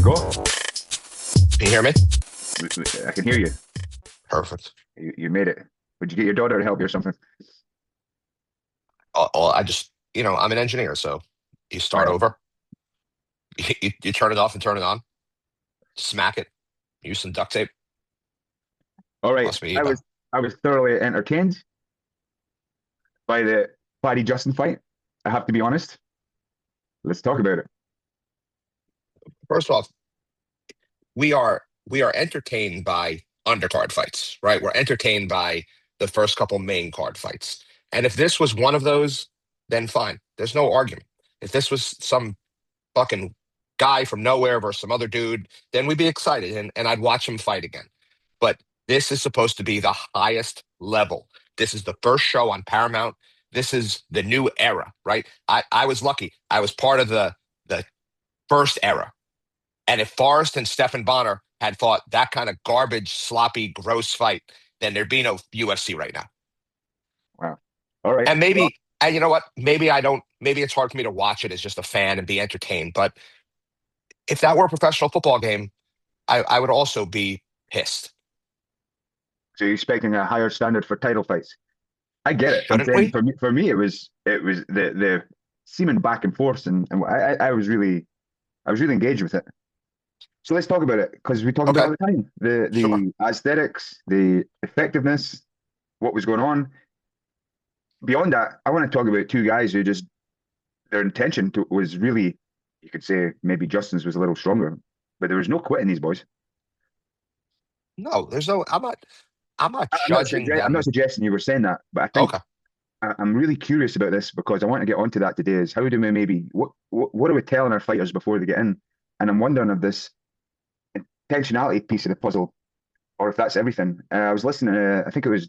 we go. Can you hear me? I can hear you. Perfect. You made it. Would you get your daughter to help you or something? I just, I'm an engineer, so you Right start on. over, you turn it off and turn it on, smack it, use some duct tape. All right. Must be, I was thoroughly entertained by the Paddy Justin fight. I have to be honest. Let's talk about it. first of all, we are entertained by undercard fights, right? We're entertained by the first couple main card fights. And if this was one of those, then fine. There's no argument. If this was some fucking guy from nowhere versus some other dude, then we'd be excited and I'd watch him fight again. But this is supposed to be the highest level. This is the first show on Paramount. This is the new era, right? I was lucky. I was part of the first era. And if Forrest and Stephan Bonner had fought that kind of garbage, sloppy, gross fight, then there'd be no UFC right now. Wow. All right. And Well, and you know what? Maybe I don't, maybe it's hard for me to watch it as just a fan and be entertained. But if that were a professional football game, I would also be pissed. so you're expecting a higher standard for title fights. I get it. I'm Shouldn't saying we? for me it was the seeming back and forth and I was really engaged with it. So let's talk about it because we talk about it Okay, all the time. The sure. the aesthetics, the effectiveness, what was going on. Beyond that, I want to talk about two guys who just their intention was really, you could say maybe Justin's was a little stronger, but there was no quitting these boys. No, there's no, I'm not I'm not judging sugge- I'm not them. suggesting you were saying that, but I think Okay. I'm really curious about this because I want to get onto that today. Is how do we maybe what are we telling our fighters before they get in? And I'm wondering if this intentionality piece of the puzzle, or if that's everything. I was listening to, I think it was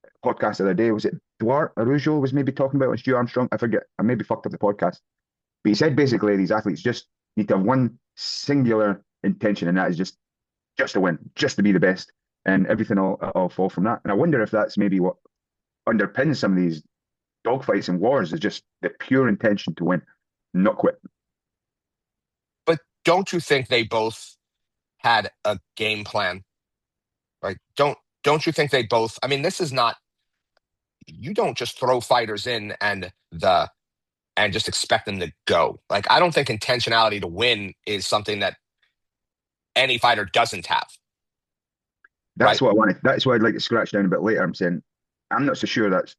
a podcast the other day. Was it Duarte Arujo was maybe talking about it, Stu Armstrong? I forget. I maybe fucked up the podcast. But he said basically these athletes just need to have one singular intention, and that is just to win, just to be the best, and everything will fall from that. And I wonder if that's maybe what underpins some of these dogfights and wars is just the pure intention to win, not quit. But don't you think they both had a game plan, right? Don't you think they both, I mean, this is not, you don't just throw fighters in and just expect them to go. Like, I don't think intentionality to win is something that any fighter doesn't have, That's right? what I wanted. That's why I'd like to scratch down a bit later. I'm saying I'm not so sure that's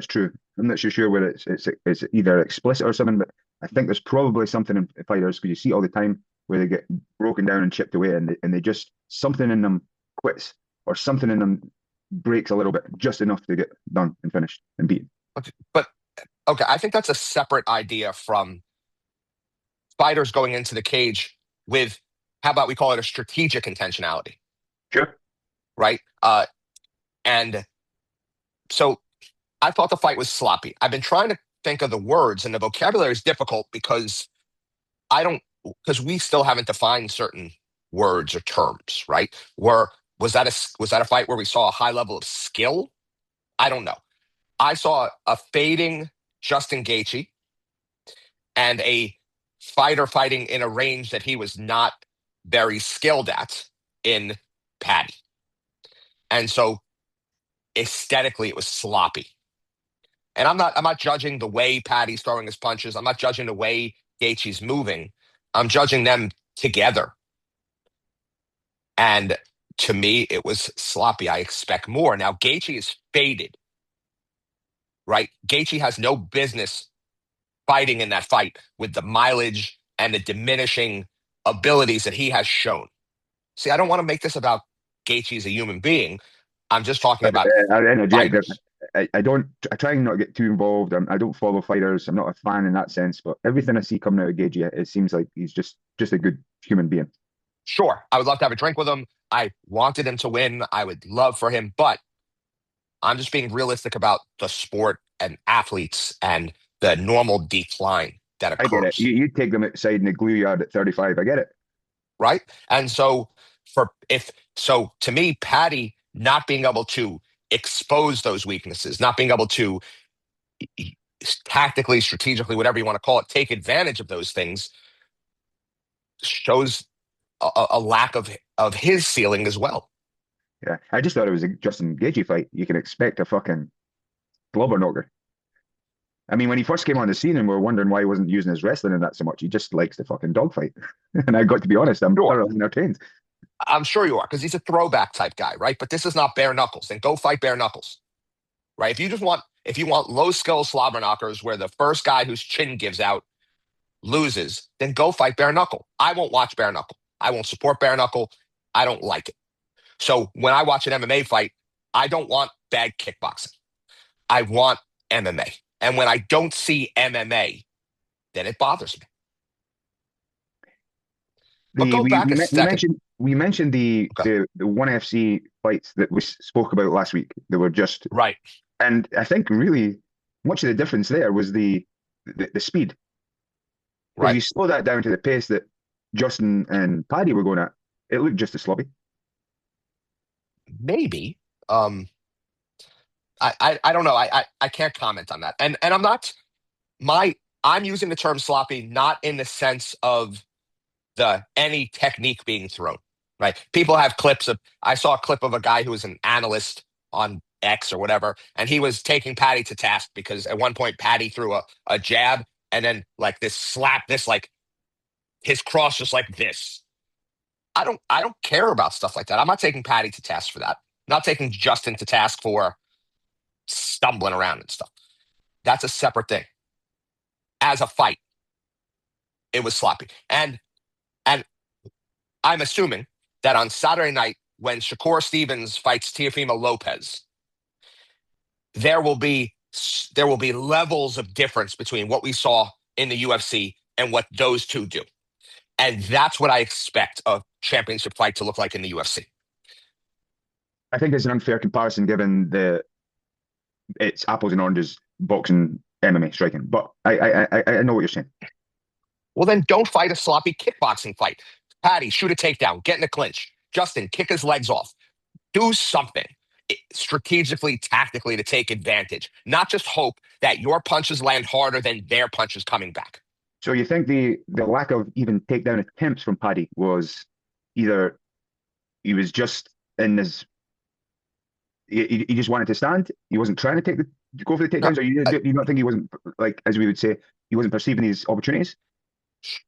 true. I'm not so sure whether it's either explicit or something, but I think there's probably something in fighters because you see it all the time where they get broken down and chipped away and they just something in them quits or something in them breaks a little bit, just enough to get done and finished and beaten. But okay, I think that's a separate idea from fighters going into the cage with, how about we call it a strategic intentionality, Sure. right? And so I thought the fight was sloppy. I've been trying to think of the words, and the vocabulary is difficult because I don't, because we still haven't defined certain words or terms, right? Where was that a fight where we saw a high level of skill? I don't know. I saw a fading Justin Gaethje and a fighter fighting in a range that he was not very skilled at in Paddy. And so aesthetically, it was sloppy. And I'm not judging the way Paddy's throwing his punches. I'm not judging the way Gaethje's moving. I'm judging them together. And to me, it was sloppy. I expect more. Now, Gaethje is faded, right? Gaethje has no business fighting in that fight with the mileage and the diminishing abilities that he has shown. See, I don't want to make this about Gaethje as a human being. I'm just talking But about I interject. fighters. I don't. I try not to get too involved. I don't follow fighters. I'm not a fan in that sense. But everything I see coming out of Gage, it seems like he's just a good human being. Sure, I would love to have a drink with him. I wanted him to win. I would love for him, but I'm just being realistic about the sport and athletes and the normal decline that I get it. You, occurs, you take them outside in the glue yard at 35. I get it. right? And so to me, Patty not being able to expose those weaknesses, not being able to tactically, strategically, whatever you want to call it, take advantage of those things shows a lack of his ceiling as well. Yeah, I just thought it was a Justin Gaethje fight. You can expect a fucking blubber knocker. I mean, when he first came on the scene and we were wondering why he wasn't using his wrestling in that so much, he just likes the fucking dogfight. And I got to be honest, I'm Sure. thoroughly entertained. I'm sure you are, because he's a throwback type guy, right? But this is not bare knuckles. Then go fight bare knuckles, right? If you want low skill slobber knockers where the first guy whose chin gives out loses, then go fight bare knuckle. I won't watch bare knuckle. I won't support bare knuckle. I don't like it. So when I watch an MMA fight, I don't want bad kickboxing. I want MMA. And when I don't see MMA, then it bothers me. But The go back a second. we mentioned Okay. the one FC fights that we spoke about last week. They were just, Right. and I think really much of the difference there was the speed. Because if Right. you slow that down to the pace that Justin and Paddy were going at, it looked just as sloppy. Maybe. Um, I don't know. I can't comment on that. And my I'm using the term sloppy not in the sense of the any technique being thrown. Right. People have clips of I saw a clip of a guy who was an analyst on X or whatever, and he was taking Patty to task because at one point Patty threw a jab and then like this slap, this like his cross just like this. I don't care about stuff like that. I'm not taking Patty to task for that. I'm not taking Justin to task for stumbling around and stuff. That's a separate thing. As a fight, it was sloppy. And I'm assuming that on Saturday night, when Shakur Stevens fights Teofimo Lopez, there will be there will be levels of difference between what we saw in the UFC and what those two do. And that's what I expect a championship fight to look like in the UFC. I think it's an unfair comparison given the it's apples and oranges boxing MMA striking. But I know what you're saying. Well, then don't fight a sloppy kickboxing fight. Patty, shoot a takedown, get in a clinch. Justin, kick his legs off. Do something strategically, tactically to take advantage, not just hope that your punches land harder than their punches coming back. So you think the lack of even takedown attempts from Paddy was either he was just in his he just wanted to stand, he wasn't trying to go for the No, takedowns, or you uh, do you not think he wasn't, like as we would say, he wasn't perceiving these opportunities?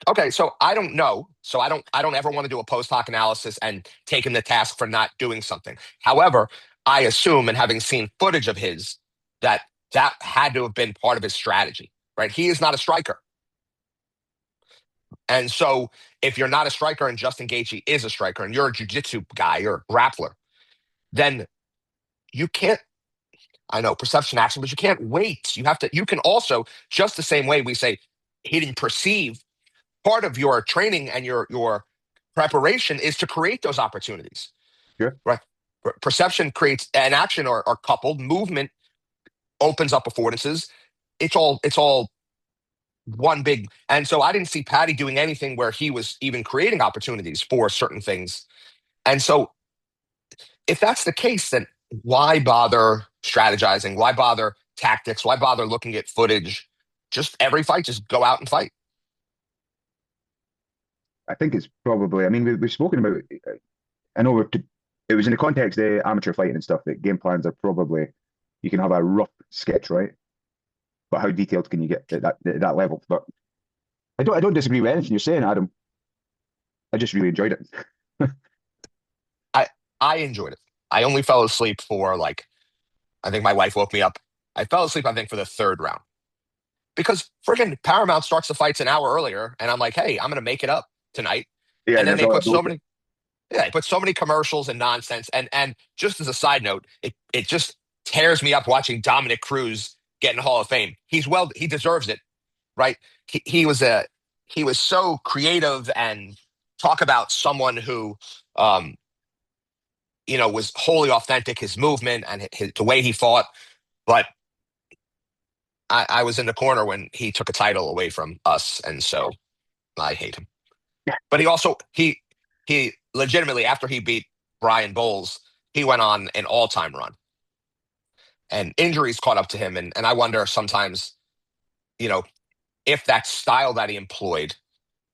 okay, so I don't know. So I don't ever want to do a post hoc analysis and take him to task for not doing something. However, I assume, and having seen footage of his, that that had to have been part of his strategy, right? He is not a striker. And so if you're not a striker and Justin Gaethje is a striker and you're a jiu-jitsu guy or a grappler, then you can't, I know perception action, but you can't wait. You can also, just the same way we say he didn't perceive, part of your training and your preparation is to create those opportunities, Sure. right? Perception creates an action or coupled movement opens up affordances. It's all one big. And so I didn't see Patty doing anything where he was even creating opportunities for certain things. And so if that's the case, then why bother strategizing? Why bother tactics? Why bother looking at footage? Just every fight, just go out and fight. I think it's probably. I mean, we've spoken about. I know it was in the context of amateur fighting and stuff that game plans are probably you can have a rough sketch, right? But how detailed can you get at that level? But I don't disagree with anything you're saying, Adam. I just really enjoyed it. I I enjoyed it. I only fell asleep for like I think my wife woke me up. I fell asleep, I think, for the third round because friggin' Paramount starts the fights an hour earlier, and I'm like, hey, I'm gonna make it up tonight. Yeah, And and then there's they all that put so bullshit. many, yeah, they put so many commercials and nonsense. And just as a side note, it just tears me up watching Dominic Cruz get in Hall of Fame. He deserves it, right? He was he was so creative and talk about someone who um was wholly authentic, his movement and the way he fought. But I was in the corner when he took a title away from us, and so I hate him. But he legitimately after he beat Brian Bowles, he went on an all-time run, and injuries caught up to him. And I wonder sometimes, you know, if that style that he employed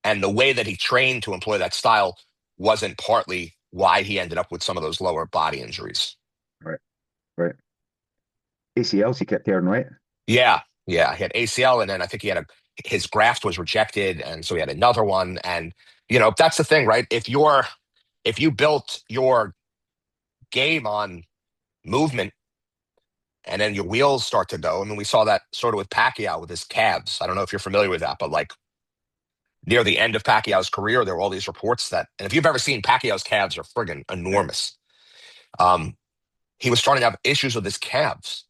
And the way that he trained to employ that style wasn't partly why he ended up with some of those lower body injuries. Right. Right. ACLs he kept tearing, right? Yeah, yeah. He had ACL, and then I think his graft was rejected, and so he had another one. And that's the thing, right? If you built your game on movement and then your wheels start to go. I mean, we saw that sort of with Pacquiao with his calves. I don't know if you're familiar with that, but like near the end of Pacquiao's career, there were all these reports and if you've ever seen Pacquiao's calves are friggin' Yeah. enormous. Um, he was starting to have issues with his calves.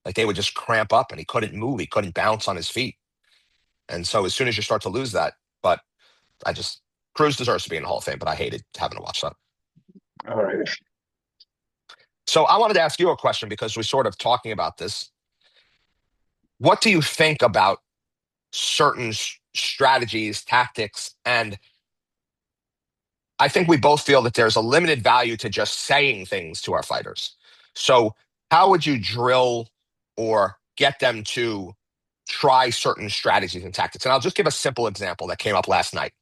Like they would just cramp up and he couldn't move. He couldn't bounce on his feet. And so as soon as you start to lose that, but I just, Cruz deserves to be in the Hall of Fame, but I hated having to watch that. All right. So I wanted to ask you a question because we're sort of talking about this. What do you think about certain strategies, tactics, and I think we both feel that there's a limited value to just saying things to our fighters. So, how would you drill or get them to try certain strategies and tactics? And I'll just give a simple example that came up last night.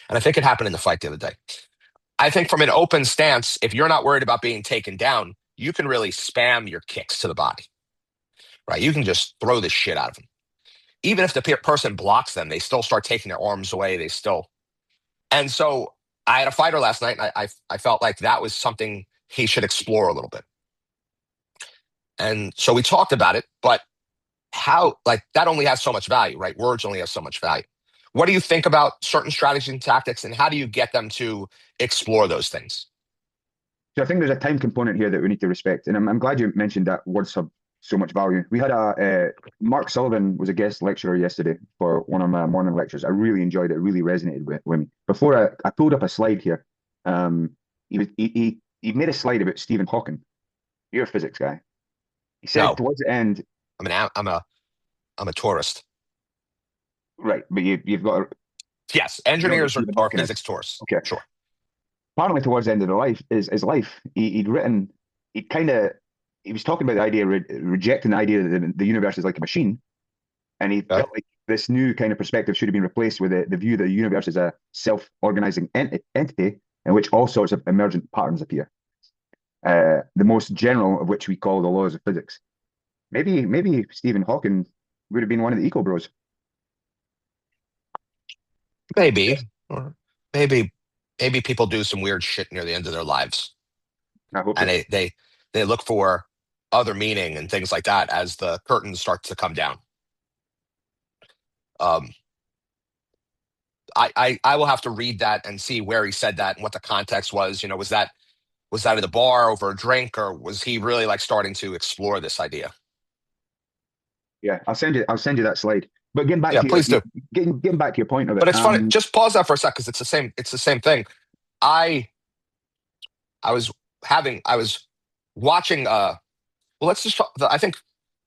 And I think it happened in the fight the other day. I think from an open stance, if you're not worried about being taken down, you can really spam your kicks to the body, right? You can just throw the shit out of them. Even if the person blocks them, they still start taking their arms away. And so I had a fighter last night, and I felt like that was something he should explore a little bit. And so we talked about it, but how, like, that only has so much value, right? Words only have so much value. What do you think about certain strategies and tactics, and how do you get them to explore those things? So I think there's a time component here that we need to respect, and I'm glad you mentioned that words have so much value. We had Mark Sullivan was a guest lecturer yesterday for one of my morning lectures. I really enjoyed it. It really resonated with me. Before I pulled up a slide here. He made a slide about Stephen Hawking. You're a physics guy. He said No, towards the end, I mean, I'm a tourist. right, but you've got to Yes, know that engineers are, Stephen are Hawking is. physics tourists. Okay. Sure. Apparently towards the end of his life, he'd written, he was talking about the idea, rejecting the idea that the universe is like a machine. And he Okay. felt like this new kind of perspective should have been replaced with the view that the universe is a self-organizing entity in which all sorts of emergent patterns appear. The most general of which we call the laws of physics. Maybe Stephen Hawking would have been one of the eco bros. Maybe, or maybe, maybe people do some weird shit near the end of their lives, I hope and so. they look for other meaning and things like that as the curtains start to come down. Um, I will have to read that and see where he said that and what the context was. Was that at the bar over a drink, or was he really like starting to explore this idea? Yeah, I'll send you that slide. But getting back Yeah, to please do. getting back to your point of it. But it's funny. Just pause that for a sec because it's the same thing. I I was watching. Well, let's just talk, I think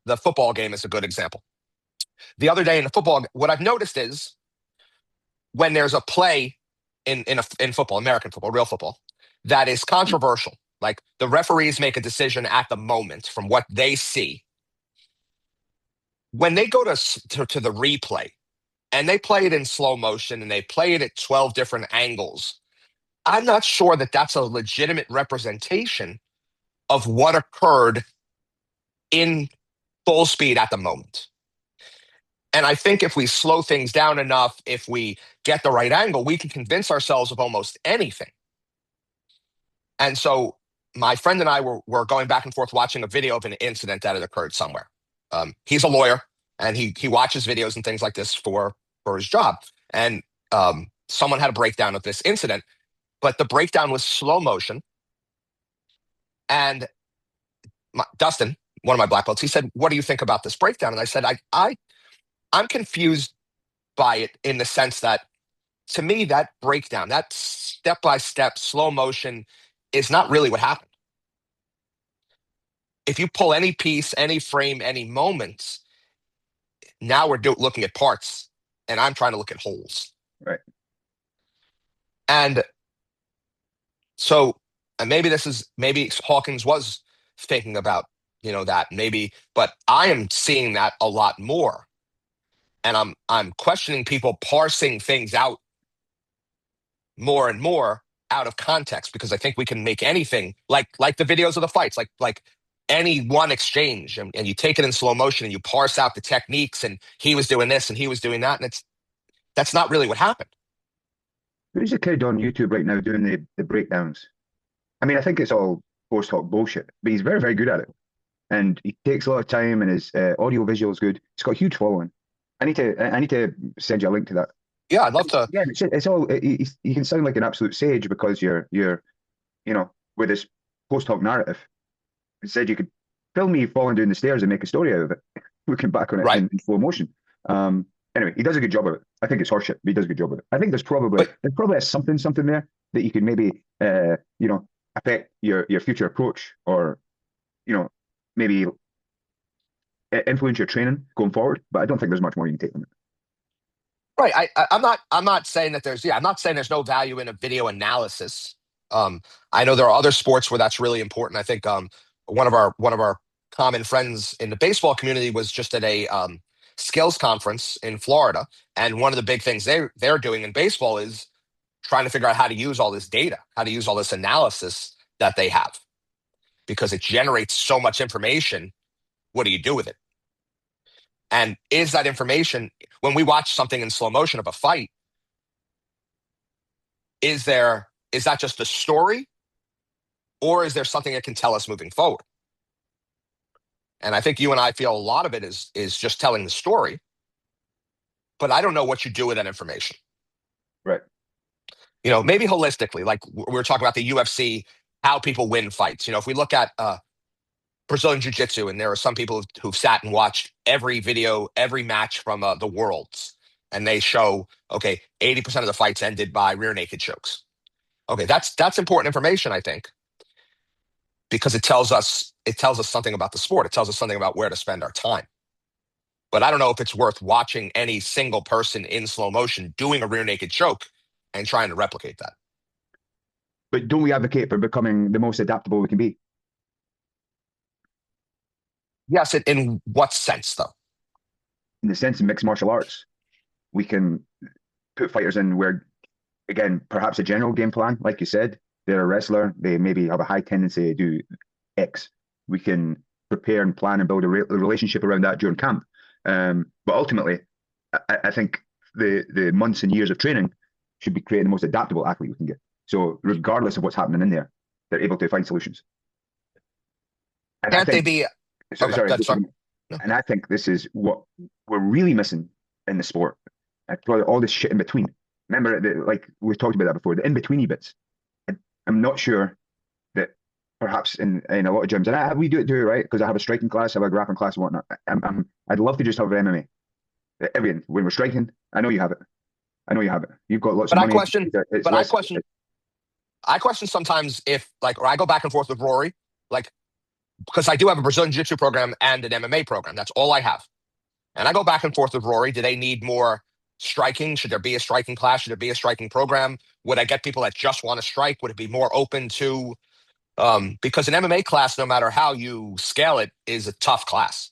the football game is a good example. The other day in the football, what I've noticed is when there's a play in football, American football, real football, that is controversial. Like the referees make a decision at the moment from what they see. When they go to the replay and they play it in slow motion and they play it at 12 different angles, I'm not sure that that's a legitimate representation of what occurred in full speed at the moment. And I think if we slow things down enough, if we get the right angle, we can convince ourselves of almost anything. And so my friend and I were going back and forth watching a video of an incident that had occurred somewhere. He's a lawyer and he watches videos and things like this for his job. And someone had a breakdown of this incident, but the breakdown was slow motion. And Dustin, one of my black belts, he said, "What do you think about this breakdown?" And I said, I'm confused by it in the sense that to me, that breakdown, that step by step slow motion is not really what happened. If you pull any piece, any frame, any moments, now we're looking at parts, and I'm trying to look at wholes. Right. And so, and maybe Hawkins was thinking about that maybe, but I am seeing that a lot more. and I'm questioning people parsing things out more and more out of context, because I think we can make anything like the videos of the fights, like any one exchange, and you take it in slow motion and you parse out the techniques, and he was doing this and he was doing that, and that's not really what happened. Who's the kid on YouTube right now doing the breakdowns? I mean, I think it's all post hoc bullshit, but he's very, very good at it. And he takes a lot of time, and his audio visual is good. He's got a huge following. I need to send you a link to that. Yeah, I'd love to. Yeah, it's all you can sound like an absolute sage because you're with this post hoc narrative. It said you could film me falling down the stairs and make a story out of it, looking back on it Right. in slow motion. Anyway, he does a good job of it. I think it's horseshit, but he does a good job of it. I think But there's probably a something there that you can maybe affect your future approach, or maybe influence your training going forward. But I don't think there's much more you can take from it. right, I'm not saying that I'm not saying there's no value in a video analysis. I know there are other sports where that's really important. I think one of our common friends in the baseball community was just at a skills conference in Florida, and one of the big things they're doing in baseball is trying to figure out how to use all this data, how to use all this analysis that they have, because it generates so much information. What do you do with it? And is that information, when we watch something in slow motion of a fight, is that just the story, or is there something that can tell us moving forward? And I think you and I feel a lot of it is just telling the story, but I don't know what you do with that information. Right. Maybe holistically, like we were talking about the UFC, how people win fights. If we look at Brazilian Jiu-Jitsu, and there are some people who've sat and watched every video, every match from the Worlds, and they show, okay, 80% of the fights ended by rear naked chokes. Okay, that's important information, I think, because it tells us something about the sport. It tells us something about where to spend our time. But I don't know if it's worth watching any single person in slow motion doing a rear naked choke and trying to replicate that. But don't we advocate for becoming the most adaptable we can be? Yes, in what sense, though? In the sense of mixed martial arts, we can put fighters in where, again, perhaps a general game plan, like you said, they're a wrestler, they maybe have a high tendency to do X. We can prepare and plan and build a relationship around that during camp. But ultimately, I think the months and years of training should be creating the most adaptable athlete we can get. So regardless of what's happening in there, they're able to find solutions. And I Can't they think, be okay? sorry, That's sorry. No. and I think this is what we're really missing in the sport. All this shit in between. Remember, like we've talked about that before, the in-betweeny bits. I'm not sure that perhaps in a lot of gyms, and we do it right, because I have a striking class, I have a grappling class and whatnot. I'd love to just have MMA. Everything, when we're striking, I know you have it. I know you have it. You've got lots But of I money. question, It's but I less. question, I question sometimes if or I go back and forth with Rory, like, because I do have a Brazilian Jiu-Jitsu program and an MMA program. That's all I have. And I go back and forth with Rory. Do they need more striking? Should there be a striking class? Should there be a striking program? Would I get people that just want to strike? Would it be more open to, because an MMA class, no matter how you scale it, is a tough class.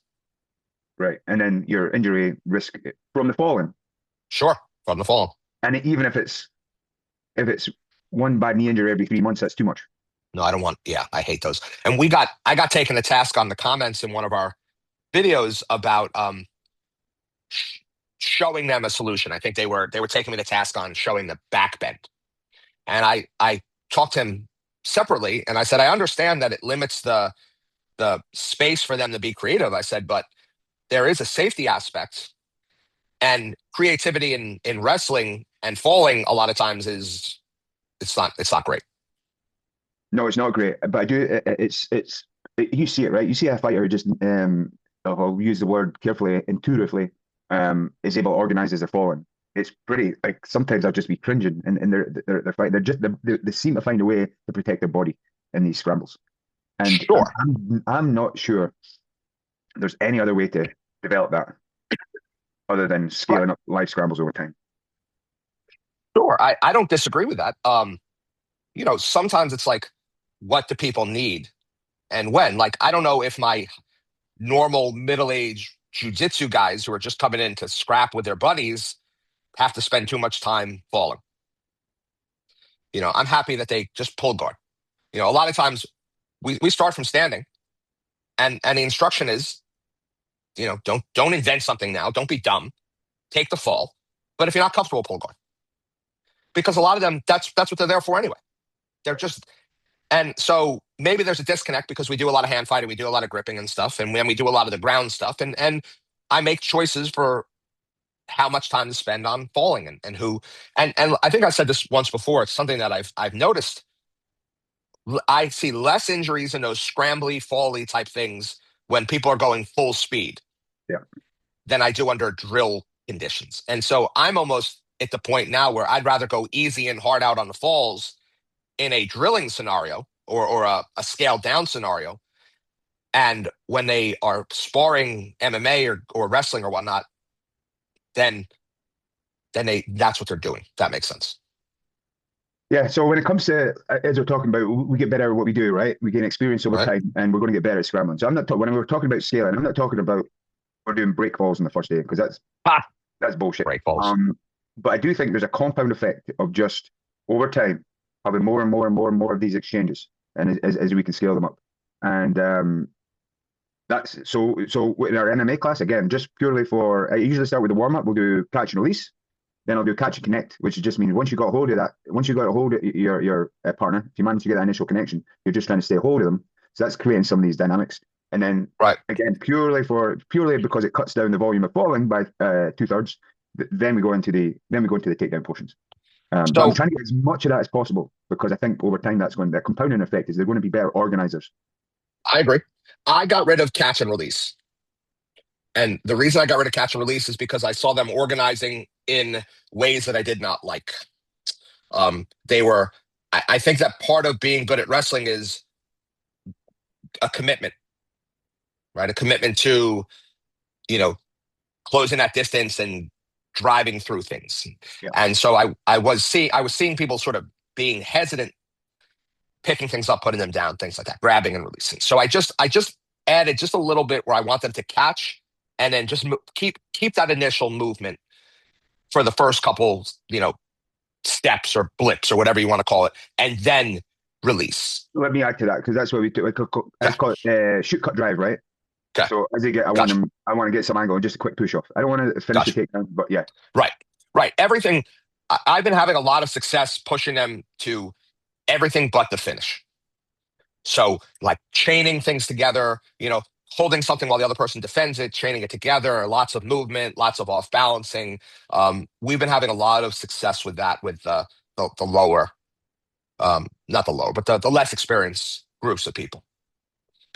Right. And then your injury risk from the falling. Sure, from the fall. And even if it's one bad knee injury every 3 months, that's too much. No, I don't want, yeah, I hate those. And I got taken to task on the comments in one of our videos about showing them a solution. I think they were taking me to task on showing the back bend. And I talked to him separately, and I said, I understand that it limits the space for them to be creative. I said, but there is a safety aspect, and creativity in wrestling and falling a lot of times it's not great. No, it's not great, but I do. You see it, right? You see a fighter who just I'll use the word carefully, intuitively, is able to organize as they're falling. It's pretty, like, sometimes I'll just be cringing in their fight. They seem to find a way to protect their body in these scrambles, and Sure. I'm not sure there's any other way to develop that other than Right. scaling up live scrambles over time. Sure. I don't disagree with that. Sometimes it's like, what do people need and when? Like, I don't know if my normal middle-aged jujitsu guys who are just coming in to scrap with their buddies have to spend too much time falling. I'm happy that they just pull guard. A lot of times we start from standing, and the instruction is, don't invent something now. Don't be dumb. Take the fall. But if you're not comfortable, pull guard. Because a lot of them, that's what they're there for anyway. They're just, and so maybe there's a disconnect because we do a lot of hand fighting, we do a lot of gripping and stuff, and then we do a lot of the ground stuff, and I make choices for how much time to spend on falling and who, and I think I said this once before. It's something that I've noticed. I see less injuries in those scrambly, fally type things when people are going full speed Yeah. than I do under drill conditions. And so I'm almost at the point now where I'd rather go easy and hard out on the falls in a drilling scenario or a scaled down scenario. And when they are sparring MMA or wrestling or whatnot, then that's what they're doing. That makes sense. Yeah, so when it comes to, as we're talking about, we get better at what we do, right? We gain experience over Right? time, and we're going to get better at scrambling. So I'm not when we're talking about scaling, I'm not talking about we're doing break falls on the first day because Ah, that's bullshit. break falls. But I do think there's a compound effect of just over time having more and more and more and more of these exchanges, and as we can scale them up, and that's so in our MMA class again, just purely for I usually start with the warm up. We'll do catch and release. Then I'll do catch and connect, which just means once you got a hold of that, once you got a hold of your partner, if you manage to get that initial connection, you're just trying to stay a hold of them. So that's creating some of these dynamics. And then Right. again, purely because it cuts down the volume of falling by 2/3. Then we go into the takedown portions. But I'm So trying to get as much of that as possible because I think over time the compounding effect is they're going to be better organizers. I agree. I got rid of catch and release. And the reason I got rid of catch and release is because I saw them organizing in ways that I did not like. They were, I think that part of being good at wrestling is a commitment, right? A commitment to, you know, closing that distance and driving through things. Yeah. And so I was seeing people sort of being hesitant, picking things up, putting them down, things like that, grabbing and releasing. So I just added just a little bit where I want them to catch and then just keep that initial movement for the first couple, steps or blips or whatever you want to call it, and then release. Let me add to that because that's what we do. It's called shoot, cut, drive, right? Okay. So as they get, I Gotcha. want to get some angle and just a quick push off. I don't want to finish Gotcha. the takedown, but yeah. Right. Everything. I've been having a lot of success pushing them to everything but the finish. So like chaining things together, holding something while the other person defends it, chaining it together, lots of movement, lots of off balancing. We've been having a lot of success with that with the lower, not the lower, but the less experienced groups of people.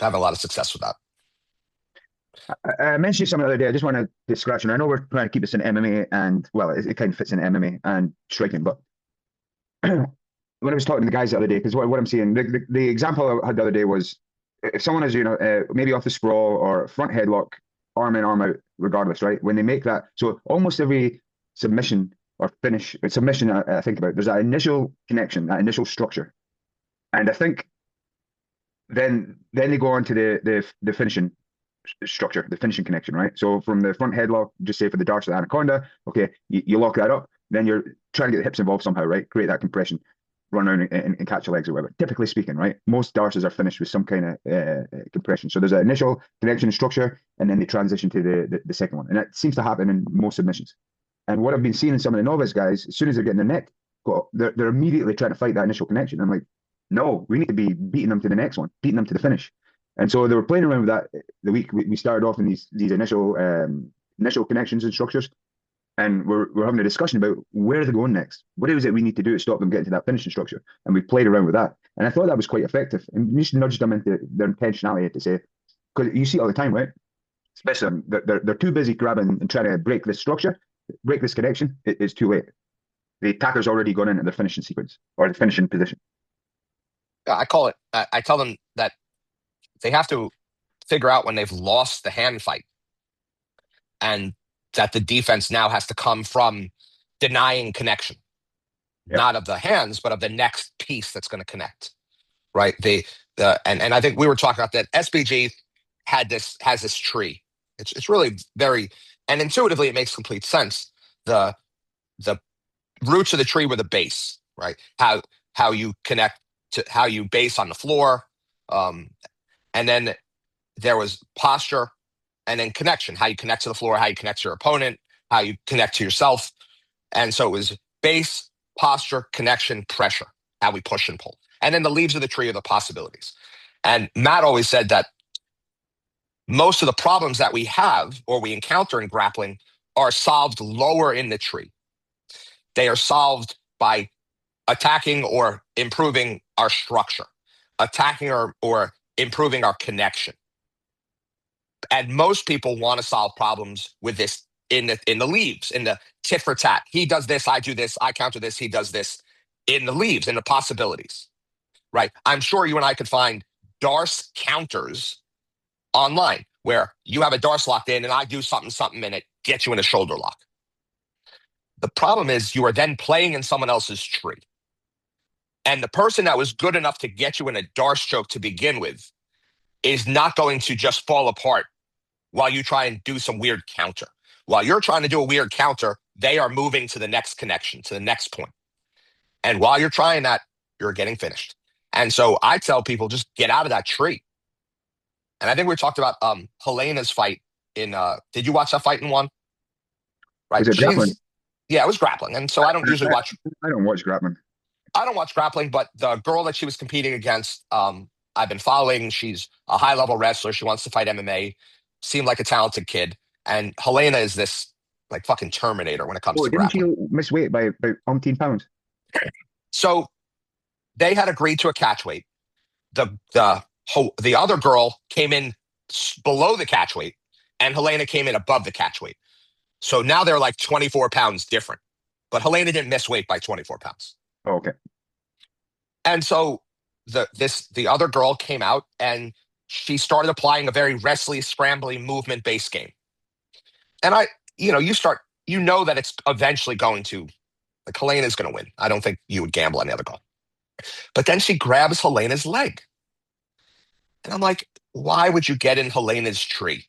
Having a lot of success with that. I mentioned something the other day. I just want to scratch, and I know we're trying to keep this in MMA, and well, it kind of fits in MMA and striking. But when I was talking to the guys the other day, because what I'm seeing, the example I had the other day was if someone is, maybe off the sprawl or front headlock, arm in, arm out, regardless, right? When they make that, so almost every submission or finish submission I think about, there's that initial connection, that initial structure, and I think then they go on to the finishing structure, the finishing connection, right? So from the front headlock, just say for the darts of the anaconda, okay, you lock that up, then you're trying to get the hips involved somehow, right? Create that compression, run around and catch the legs or whatever. Typically speaking, right? Most darts are finished with some kind of compression. So there's an initial connection structure, and then they transition to the second one. And that seems to happen in most submissions. And what I've been seeing in some of the novice guys, as soon as they're getting their neck, they're immediately trying to fight that initial connection. I'm like, no, we need to be beating them to the next one, beating them to the finish. And so they were playing around with that the week we started off in these initial connections and structures, and we're having a discussion about where they're going next. What is it we need to do to stop them getting to that finishing structure? And we played around with that, and I thought that was quite effective. And we just nudged them into their intentionality to say, because you see it all the time, right? Especially they're too busy grabbing and trying to break this structure, break this connection. It's too late. The attacker's already gone into the finishing sequence or the finishing position. I call it. I tell them that they have to figure out when they've lost the hand fight, and that the defense now has to come from denying connection, not of the hands, but of the next piece that's going to connect. Right. And I think we were talking about that. SBG has this tree It's really very, and intuitively it makes complete sense. The the roots of the tree were the base, right? How you connect to how you base on the floor, um, and then there was posture, and then connection, how you connect to the floor, how you connect to your opponent, how you connect to yourself. And so it was base, posture, connection, pressure, how we push and pull. And then the leaves of the tree are the possibilities. And Matt always said that most of the problems that we have or we encounter in grappling are solved lower in the tree. They are solved by attacking or improving our structure, attacking or improving our connection. And most people want to solve problems with this in the leaves, in the tit for tat. He does this, I do this, I counter this, he does this, in the leaves, in the possibilities. Right? I'm sure you and I could find Darce counters online where you have a Darce locked in and I do something, something, and it gets you in a shoulder lock. The problem is you are then playing in someone else's tree. And the person that was good enough to get you in a Darce choke to begin with is not going to just fall apart while you try and do some weird counter. While you're trying to do a weird counter, they are moving to the next connection, to the next point. And while you're trying that, you're getting finished. And so I tell people, just get out of that tree. And I think we talked about Helena's fight in, did you watch that fight in one? Right. Was it grappling? Yeah, it was grappling. And so I don't usually watch. I don't watch grappling. I don't watch grappling, but the girl that she was competing against, I've been following. She's a high level wrestler. She wants to fight MMA. Seemed like a talented kid. And Helena is this like fucking Terminator when it comes to Didn't grappling. she miss weight by about 19 pounds? So they had agreed to a catch weight. The other girl came in below the catch weight, and Helena came in above the catch weight. So now they're like 24 pounds different. But Helena didn't miss weight by 24 pounds. Oh, okay. And so the other girl came out and she started applying a very wrestly, scrambly, movement-based game. And you know that it's eventually going to, like, Helena's going to win. I don't think you would gamble on the other girl. But then she grabs Helena's leg. And I'm like, why would you get in Helena's tree?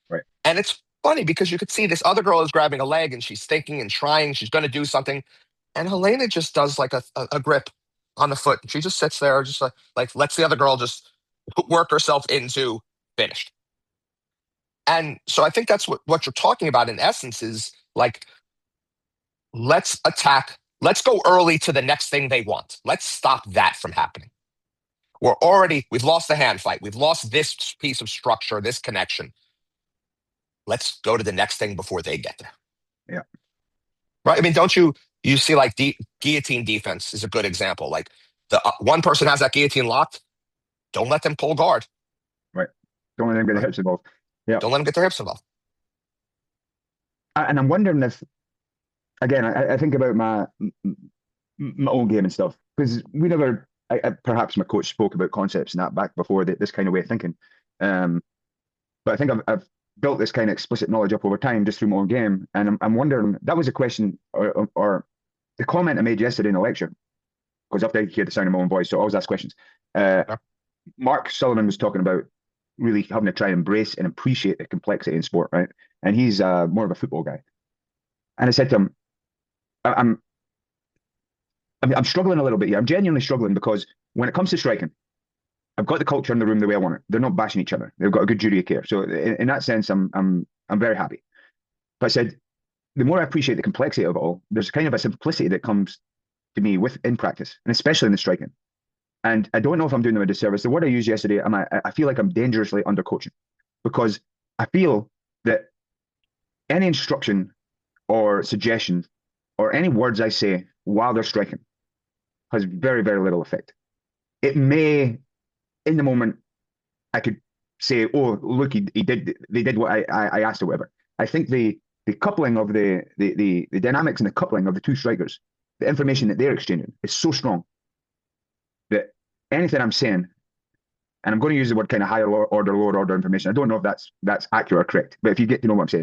Right. And it's funny because you could see this other girl is grabbing a leg and she's thinking and trying. She's going to do something. And Helena just does like a grip on the foot. She just sits there, just like lets the other girl just work herself into finished. And so I think that's what you're talking about in essence is like, let's attack. Let's go early to the next thing they want. Let's stop that from happening. We've lost the hand fight. We've lost this piece of structure, this connection. Let's go to the next thing before they get there. Yeah. Right. I mean, don't you see like guillotine defense is a good example. Like the one person has that guillotine locked. Don't let them pull guard. Right. Don't let them get their hips involved. Yeah. Don't let them get their hips involved. And I'm wondering if, again, I think about my own game and stuff because we never. Perhaps my coach spoke about concepts and that back before this kind of way of thinking. But I think I've built this kind of explicit knowledge up over time just through my own game. And I'm wondering, that was a question or the comment I made yesterday in the lecture, because after I hear the sound of my own voice, so I always ask questions. Mark Sullivan was talking about really having to try and embrace and appreciate the complexity in sport, right? And he's more of a football guy. And I said to him, I'm struggling a little bit here. I'm genuinely struggling because when it comes to striking, I've got the culture in the room the way I want it. They're not bashing each other. They've got a good duty of care. So in that sense, I'm very happy. But I said, the more I appreciate the complexity of it all, there's kind of a simplicity that comes to me in practice, and especially in the striking. And I don't know if I'm doing them a disservice. The word I used yesterday, I feel like I'm dangerously undercoaching because I feel that any instruction or suggestion or any words I say while they're striking has very, very little effect. It may, in the moment, I could say, "Oh, look, they did what I asked or whatever." I think the coupling of the dynamics and the coupling of the two strikers, the information that they're exchanging is so strong that anything I'm saying, and I'm going to use the word kind of higher order, lower order information. I don't know if that's accurate or correct, but if you get to know what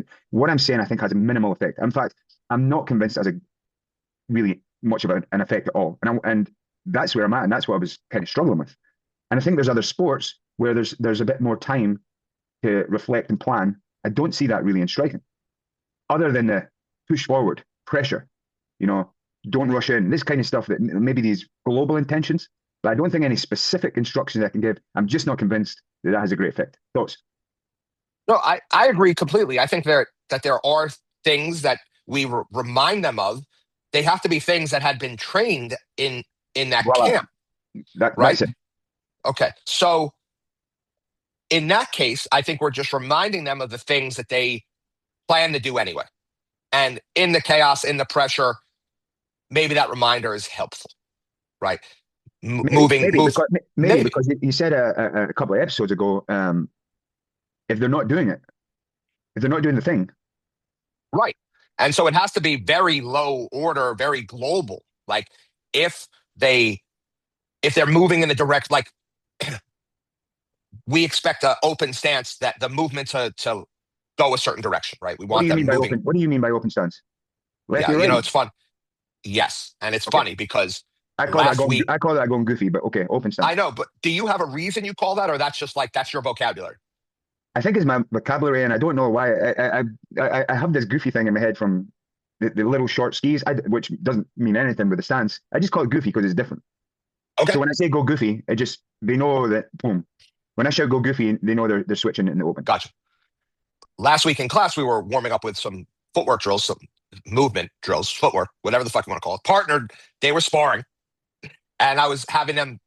I'm saying I think has a minimal effect. In fact, I'm not convinced it has a really much of an effect at all. And that's where I'm at, and that's what I was kind of struggling with. And I think there's other sports where there's a bit more time to reflect and plan I don't see that really in striking, other than the push forward, pressure, you know, don't rush in, this kind of stuff that maybe these global intentions, but I don't think any specific instructions I can give. I'm just not convinced that that has a great effect. Thoughts? No, I agree completely. I think that there are things that we remind them of. They have to be things that had been trained in that Voila. camp, right? That's it. Okay. So in that case, I think we're just reminding them of the things that they plan to do anyway. And in the chaos, in the pressure, maybe that reminder is helpful, right? Maybe, Moving, maybe move, because maybe, because you said a couple of episodes ago, if they're not doing it, if they're not doing the thing, right. And so it has to be very low order, very global. Like if they if they're moving in the direct, like we expect an open stance, that the movement to go a certain direction, right? We what do want you them mean by moving. open? What do you mean by open stance? Yeah, Lefty, right? it's fun. Yes, and it's Okay. funny because I call that last going. week, I call that going goofy, but okay, open I stance. know, but do you have a reason you call that, or that's just like that's your vocabulary? I think it's my vocabulary, and I don't know why. I have this goofy thing in my head from the little short skis, which doesn't mean anything with the stance. I just call it goofy because it's different. Okay, So when I say go goofy, it just they know that boom. When I shout go goofy, they know they're switching in the open. gotcha. Last week in class, we were warming up with some footwork drills, some movement drills, footwork, whatever the fuck you want to call it. Partnered, they were sparring, and I was having them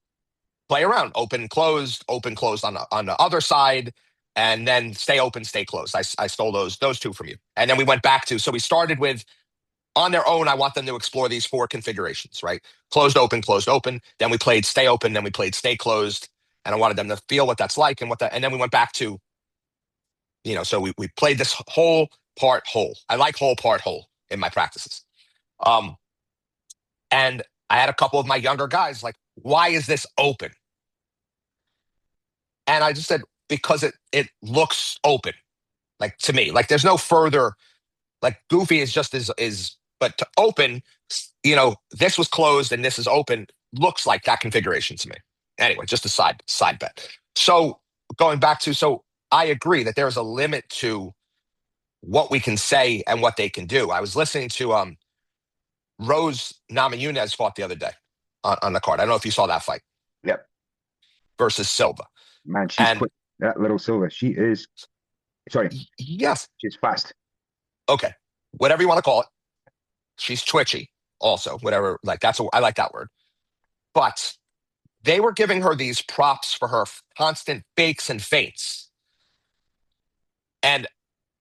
play around, open, closed on the other side, and then stay open, stay closed. I stole those two from you, and then we went back to. So we started with on their own. I want them to explore these four configurations, right? Closed, open, closed, open. Then we played stay open. Then we played stay closed, and I wanted them to feel what that's like and what that. And then we went back to so we played this whole part whole. I like whole part whole in my practices. Um, and I had a couple of my younger guys like, why is this open? And I just said, because it looks open, like to me. Like there's no further, like goofy is just but to open, this was closed and this is open, looks like that configuration to me. Anyway, just a side bet. So going back to, so I agree that there's a limit to what we can say and what they can do. I was listening to Rose Namajunas fought the other day on the card. I don't know if you saw that fight Yep, versus Silva. man, she's And quick. That little Silva, she is. Sorry, yes, she's fast. okay, whatever you want to call it. She's twitchy, also, whatever. Like I like that word. But they were giving her these props for her constant fakes and feints, and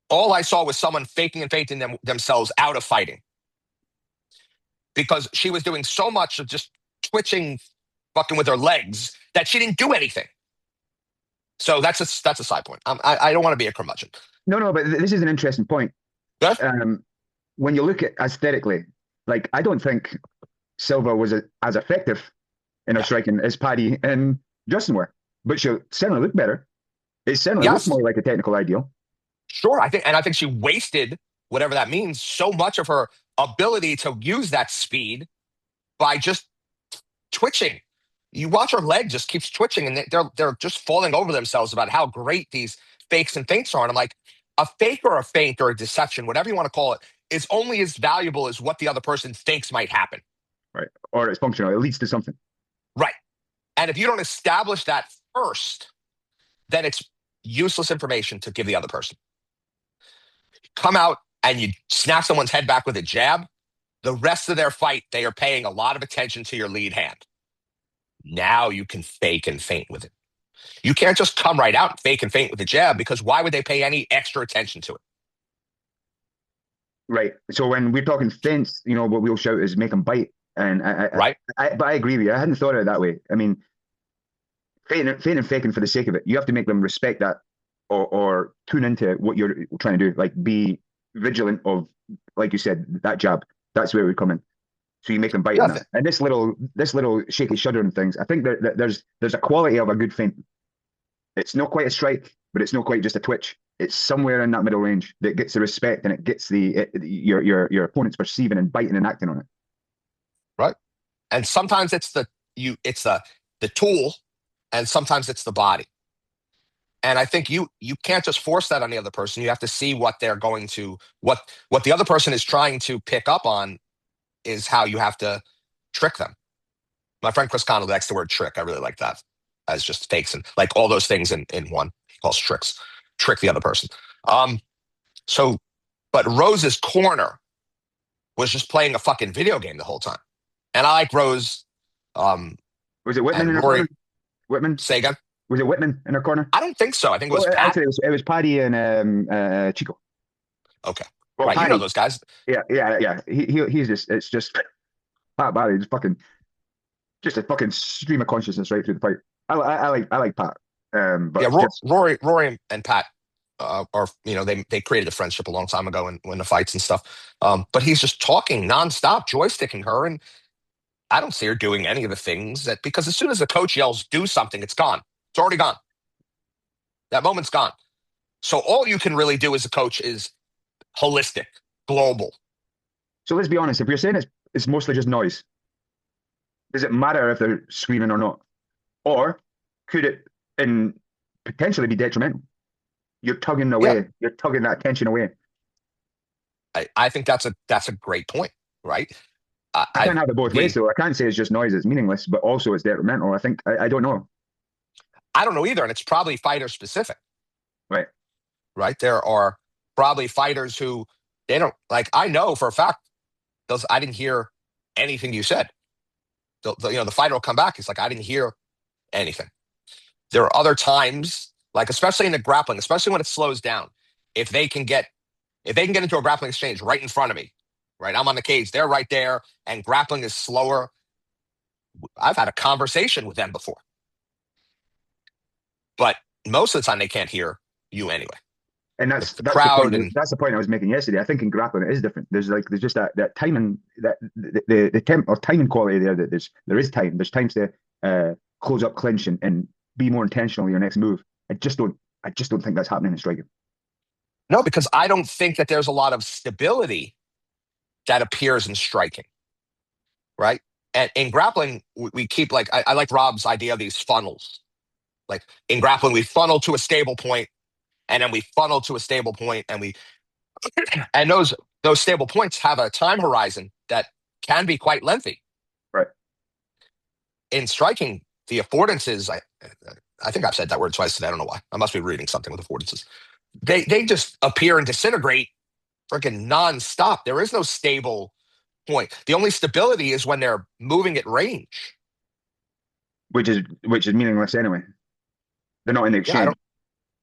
all I saw was someone faking and feinting themselves out of fighting because she was doing so much of just twitching, fucking with her legs that she didn't do anything. So that's a side point. I don't want to be a curmudgeon. No, no, but this is an interesting point. Good? When you look at aesthetically, like I don't think Silva was as effective in her striking as Paddy and Justin were, but she certainly looked better. It certainly looked Yes, more like a technical ideal. sure. I think she wasted whatever that means so much of her ability to use that speed by just twitching. You watch her leg just keeps twitching, and they're just falling over themselves about how great these fakes and feints are. And I'm like, a fake or a feint or a deception, whatever you want to call it, is only as valuable as what the other person thinks might happen. Right. Or it's functional. It leads to something. Right. And if you don't establish that first, then it's useless information to give the other person. Come out and you snap someone's head back with a jab, the rest of their fight, they are paying a lot of attention to your lead hand. Now you can fake and feint with it. You can't just come right out and fake and feint with a jab because why would they pay any extra attention to it? Right. So when we're talking fence, what we'll shout is make them bite. And Right? but I agree with you. I hadn't thought of it that way. I mean, feinting and faking for the sake of it, you have to make them respect that or tune into what you're trying to do. Like be vigilant of, like you said, that jab. That's where we come in. So you make them bite on Yeah. that. And this little shaky shuddering things, I think that there's a quality of a good feint. It's not quite a strike, but it's not quite just a twitch. It's somewhere in that middle range that gets the respect and it gets your opponents perceiving and biting and acting on it. Right. And sometimes it's the tool, and sometimes it's the body. And I think you can't just force that on the other person. You have to see what they're going to what the other person is trying to pick up on is how you have to trick them. My friend Chris Connell likes the word trick. I really like that as just fakes and like all those things in one. He calls tricks. Trick the other person. Um, so, but Rose's corner was just playing a fucking video game the whole time. And I like Rose. Was it Whitman And in her Rory corner? Whitman? Sagan. Was it Whitman in her corner? I don't think so. I think it Oh, was Pat. actually, it was Paddy and Chico. Okay. Well, Right. You know Paddy, those guys. yeah. He's just it's just Pat Barry, just a fucking stream of consciousness right through the pipe. I like Pat, Yeah. but just Rory and Pat are, they created a friendship a long time ago when the fights and stuff. But he's just talking nonstop, joysticking her. And I don't see her doing any of the things that, because as soon as the coach yells, do something, it's gone. It's already gone. That moment's gone. So all you can really do as a coach is holistic, global. so let's be honest. If you're saying it's mostly just noise, does it matter if they're screaming or not, or could it and potentially be detrimental? You're tugging Yeah, away. You're tugging that tension away. I think that's a great point, right? I can't have it both ways, The though. I can't say it's just noise, it's meaningless, but also it's detrimental. I think I don't know. I don't know either, and it's probably fighter specific, Right. right? There are probably fighters who they don't like. I know for a fact those I didn't hear anything you said. The fighter will come back. He's like, I didn't hear anything. There are other times, like especially in the grappling, especially when it slows down, if they can get if they can get into a grappling exchange right in front of me, right? I'm on the cage, they're right there, and grappling is slower. I've had a conversation with them before, but most of the time they can't hear you anyway. And The, that's the that's the point. crowd and That's the point I was making yesterday. I think in grappling it is different. There's just that timing, that the temp or timing quality there. That there is time. There's times to close up clinch and be more intentional in your next move. I just don't think that's happening in striking. no, because I don't think that there's a lot of stability that appears in striking, right? And in grappling, we keep like I like Rob's idea of these funnels. Like in grappling, we funnel to a stable point, and then we funnel to a stable point, and those stable points have a time horizon that can be quite lengthy. Right. In striking, the affordances, I think I've said that word twice today. I don't know why. I must be reading something with affordances. They just appear and disintegrate freaking nonstop. There is no stable point. The only stability is when they're moving at range. Which is meaningless anyway. They're not in the Yeah, I exchange. don't.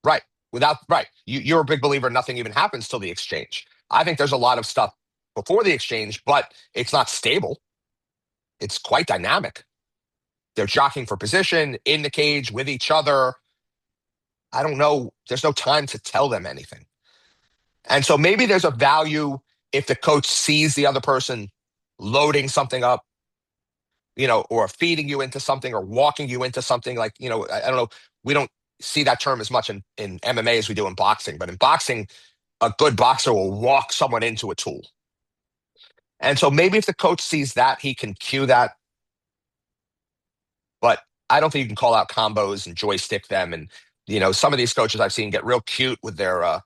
Right. Right. You're a big believer nothing even happens till the exchange. I think there's a lot of stuff before the exchange, but it's not stable. It's quite dynamic. They're jockeying for position in the cage with each other. I don't know. There's no time to tell them anything. And so maybe there's a value if the coach sees the other person loading something up, or feeding you into something or walking you into something like, I don't know. We don't see that term as much in MMA as we do in boxing. But in boxing, a good boxer will walk someone into a tool. And so maybe if the coach sees that, he can cue that. But I don't think you can call out combos and joystick them. And, some of these coaches I've seen get real cute with their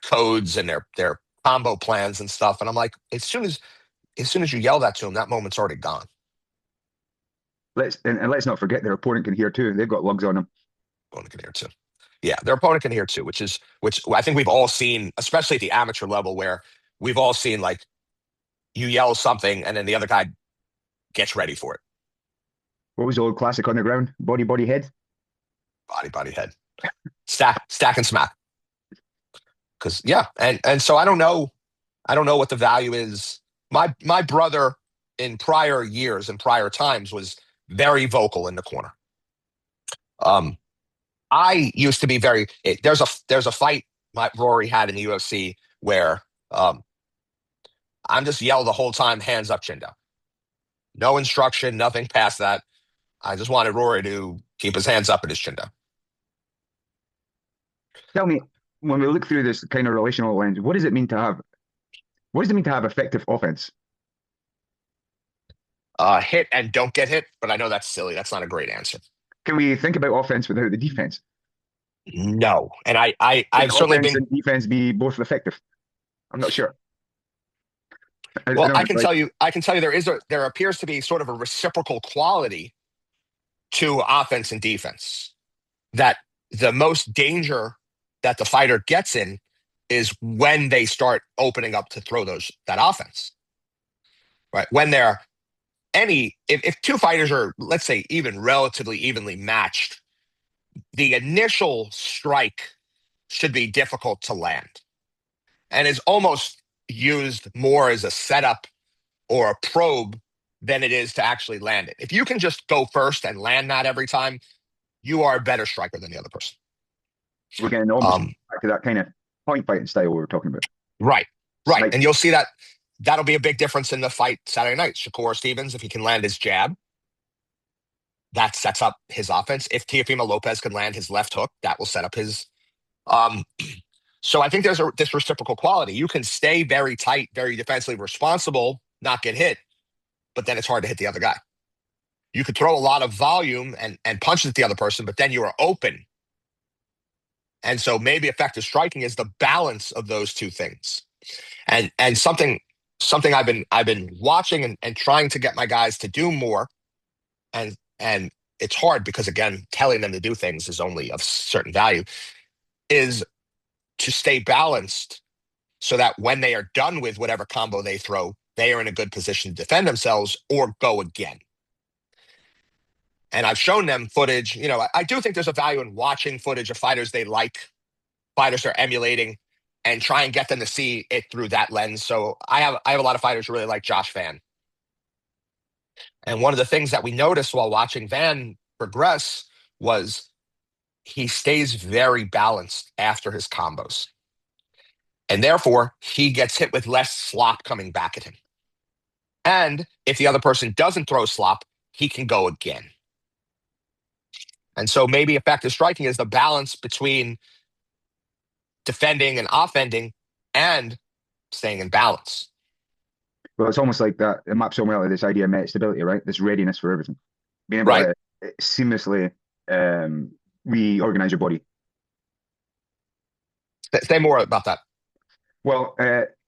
codes and their combo plans and stuff. And I'm like, as soon as you yell that to them, that moment's already gone. Let's not forget their opponent can hear too. They've got lugs on them. Opponent can hear too. Yeah, their opponent can hear too, which I think we've all seen, especially at the amateur level, where we've all seen like you yell something and then the other guy gets ready for it. What was the old classic on the ground? Body, body, head. Body, head, stack and smack. Because yeah, and so I don't know what the value is. My brother in prior years and prior times was very vocal in the corner. Um, I used to be there's a fight Rory had in the UFC where I'm just yell the whole time, hands up, chin down. No instruction, nothing past that. I just wanted Rory to keep his hands up and his chin down. Tell me, when we look through this kind of relational lens, what does it mean to have effective offense? Hit and don't get hit, but I know that's silly. That's not a great answer. Can we think about offense without the defense? No. And Can I've certainly offense been, and defense be both effective? I'm not sure. I well, don't like. I can tell you there appears to be sort of a reciprocal quality to offense and defense, that the most danger that the fighter gets in is when they start opening up to throw that offense, right? When they're if two fighters are, let's say, even relatively evenly matched, the initial strike should be difficult to land and is almost used more as a setup or a probe than it is to actually land it. If you can just go first and land that every time, you are a better striker than the other person. We're getting almost Um, back to that kind of point fighting style we were talking about. right, right. Snipe. And you'll see that that'll be a big difference in the fight Saturday night. Shakur Stevens, if he can land his jab, that sets up his offense. If Teofimo Lopez can land his left hook, that will set up his. Um, so I think there's this reciprocal quality. You can stay very tight, very defensively responsible, not get hit, but then it's hard to hit the other guy. You could throw a lot of volume and punches at the other person, but then you are open. And so maybe effective striking is the balance of those two things. And something I've been watching and trying to get my guys to do more, and it's hard because again, telling them to do things is only of certain value, is to stay balanced so that when they are done with whatever combo they throw, they are in a good position to defend themselves or go again. And I've shown them footage. I do think there's a value in watching footage of fighters they like, fighters they're emulating, and try and get them to see it through that lens. So I have a lot of fighters who really like Josh Van. And one of the things that we noticed while watching Van progress was he stays very balanced after his combos. And therefore, he gets hit with less slop coming back at him. And if the other person doesn't throw slop, he can go again. And so maybe effective striking is the balance between defending and offending and staying in balance. Well, it's almost like that. It maps so well to this idea of meta stability, right? This readiness for everything, being able Right? to seamlessly um, reorganize your body. Say more about that. Well,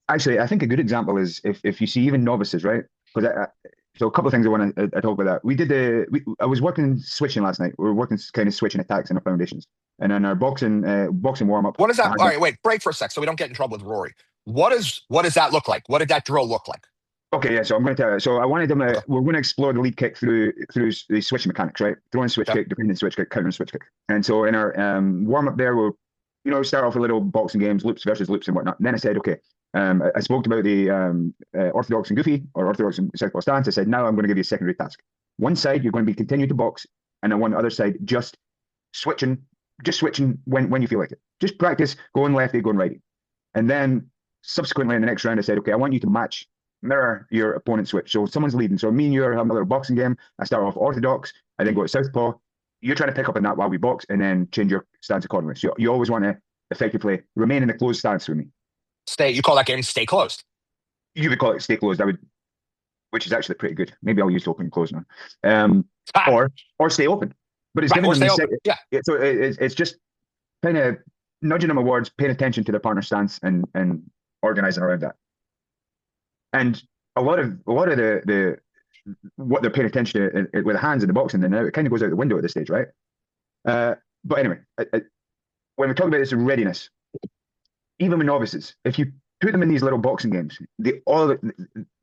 actually, I think a good example is if you see even novices, right? Because so a couple of things I want to talk about that. I was working switching last night. We were working kind of switching attacks in our foundations, and in our boxing warm up, What is I that? had All them. right, wait, break for a sec so we don't get in trouble with Rory. What does that look like? What did that drill look like? Okay, yeah. So I'm going to tell you. So I wanted them. Okay. We're going to explore the lead kick through the switching mechanics, right? Throwing switch Okay. kick, defending switch kick, countering switch kick. And so in our warm up there, we'll start off with little boxing games, loops versus loops and whatnot. And then I said, okay. I spoke about the orthodox and goofy or orthodox and southpaw stance. I said, now I'm going to give you a secondary task. One side you're going to be continue to box, and on one other side switching, just switching when you feel like it. Just practice going lefty, going righty. And then subsequently in the next round, I said, okay, I want you to mirror your opponent's switch. So someone's leading. So me and you are having a little boxing game. I start off orthodox. I then go to southpaw. You're trying to pick up on that while we box and then change your stance accordingly. So you always want to effectively remain in a closed stance with me. You call that game stay closed. You would call it stay closed. Which is actually pretty good. Maybe I'll use open and close now. Um, Ah, or stay open. But it's right, giving or them stay the open. second. Yeah. So it's just kind of nudging them towards paying attention to their partner stance and organizing around that. And a lot of the what they're paying attention to with the hands in the boxing, then it kind of goes out the window at this stage, right? But anyway, when we talk about this readiness, even with novices, if you put them in these little boxing games, they all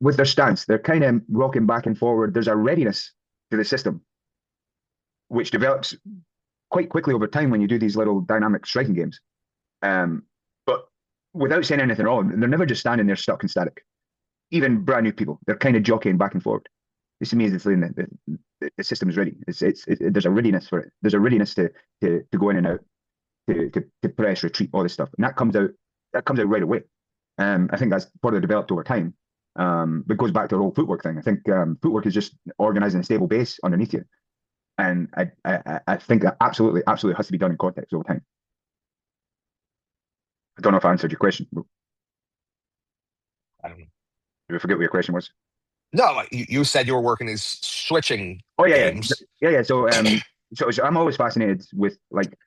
with their stance, they're kind of rocking back and forward. There's a readiness to the system, which develops quite quickly over time when you do these little dynamic striking games. But without saying anything wrong, they're never just standing there stuck and static. Even brand new people, they're kind of jockeying back and forward. This to me is the feeling that the system is ready. There's a readiness for it. There's a readiness to go in and out, to press, retreat, all this stuff, and that comes out right away. I think that's probably developed over time. But it goes back to the whole footwork thing. I think footwork is just organizing a stable base underneath you, and I think that absolutely has to be done in context over time. I don't know if I answered your question. I don't know. Did I forget what your question was? No, you said you were working these switching Oh yeah, games. yeah. So I'm always fascinated with like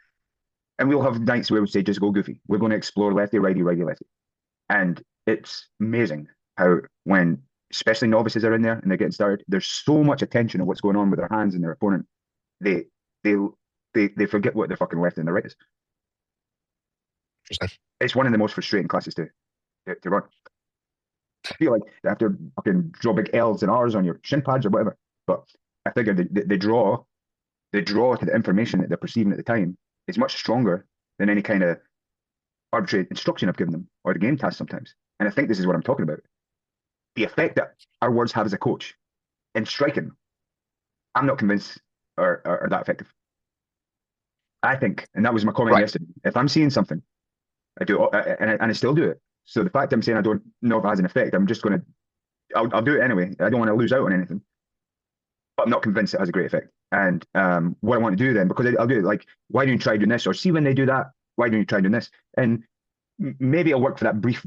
And we'll have nights where we say, just go goofy. We're going to explore lefty, righty, righty, lefty. And it's amazing how when especially novices are in there and they're getting started, there's so much attention on what's going on with their hands and their opponent. They they they forget what their fucking left and their right is. Interesting. It's one of the most frustrating classes to run. I feel like they have to fucking draw big L's and R's on your shin pads or whatever. But I figure the draw to the information that they're perceiving at the time is much stronger than any kind of arbitrary instruction I've given them or the game task sometimes. And I think this is what I'm talking about. The effect that our words have as a coach in striking, I'm not convinced are that effective. I think, and that was my comment Right. yesterday, if I'm seeing something, I do, and I still do it. So the fact I'm saying I don't know if it has an effect, I'm just going to, I'll do it anyway. I don't want to lose out on anything, but I'm not convinced it has a great effect. And what I want to do then, because I'll do it like, why don't you try doing this? Or see when they do that, why don't you try doing this? And maybe it'll work for that brief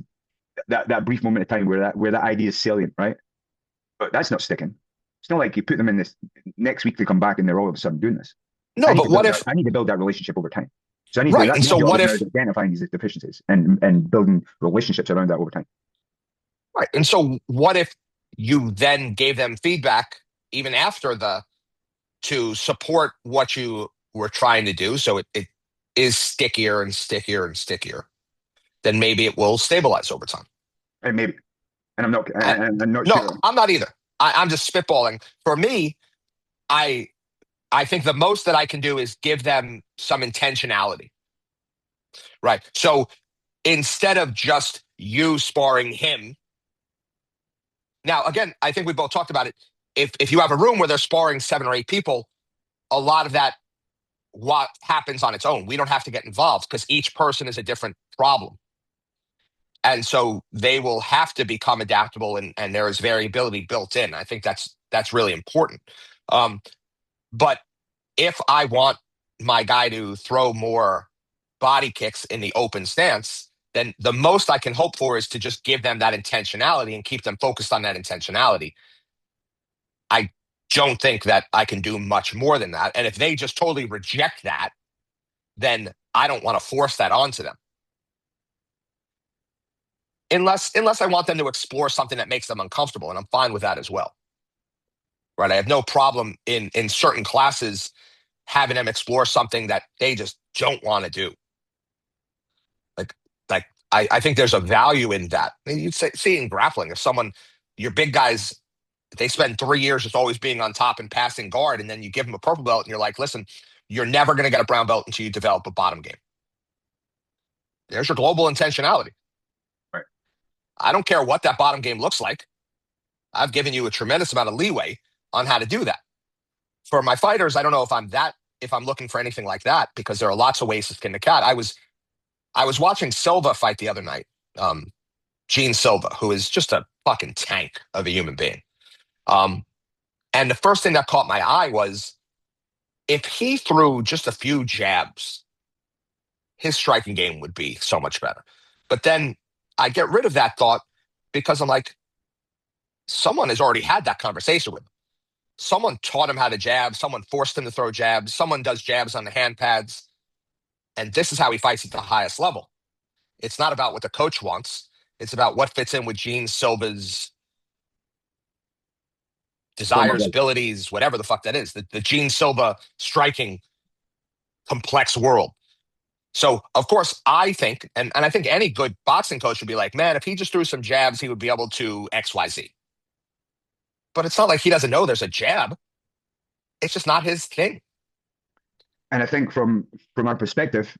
moment of time where that idea is salient, right? But that's not sticking. It's not like you put them in this next week they come back and they're all of a sudden doing this. No, but what if I need to build that relationship over time. So I need to right? that And my so job what is now if is identifying these deficiencies and building relationships around that over time. right? And so what if you then gave them feedback even after the to support what you were trying to do, so it is stickier and stickier and stickier, then maybe it will stabilize over time. And maybe. And And I'm not no, sure. I'm not either. I'm just spitballing. For me, I I think the most that I can do is give them some intentionality. Right. So instead of just you sparring him, now again, I think we both talked about it. If you have a room where they're sparring 7 or 8 people, a lot of that what happens on its own. We don't have to get involved because each person is a different problem. And so they will have to become adaptable and there is variability built in. I think that's really important. Um, but if I want my guy to throw more body kicks in the open stance, then the most I can hope for is to just give them that intentionality and keep them focused on that intentionality. I don't think that I can do much more than that. And if they just totally reject that, then I don't want to force that onto them. Unless I want them to explore something that makes them uncomfortable, and I'm fine with that as well. Right? I have no problem in certain classes having them explore something that they just don't want to do. Like I think there's a value in that. I mean, you'd see in grappling, if someone, your big guys, they spend 3 years just always being on top and passing guard, and then you give them a purple belt, and you're like, listen, you're never going to get a brown belt until you develop a bottom game. There's your global intentionality. Right. I don't care what that bottom game looks like. I've given you a tremendous amount of leeway on how to do that. For my fighters, I don't know if I'm looking for anything like that because there are lots of ways to skin the cat. I was watching Silva fight the other night, Gene Silva, who is just a fucking tank of a human being. Um, and the first thing that caught my eye was if he threw just a few jabs, his striking game would be so much better. But then I get rid of that thought because I'm like, someone has already had that conversation with him. Someone taught him how to jab. Someone forced him to throw jabs. Someone does jabs on the hand pads. And this is how he fights at the highest level. It's not about what the coach wants. It's about what fits in with Gene Silva's desires, abilities, whatever the fuck that is. The Gene Silva striking complex world. So, of course, I think, and I think any good boxing coach would be like, man, if he just threw some jabs, he would be able to XYZ. But it's not like he doesn't know there's a jab. It's just not his thing. And I think from our perspective,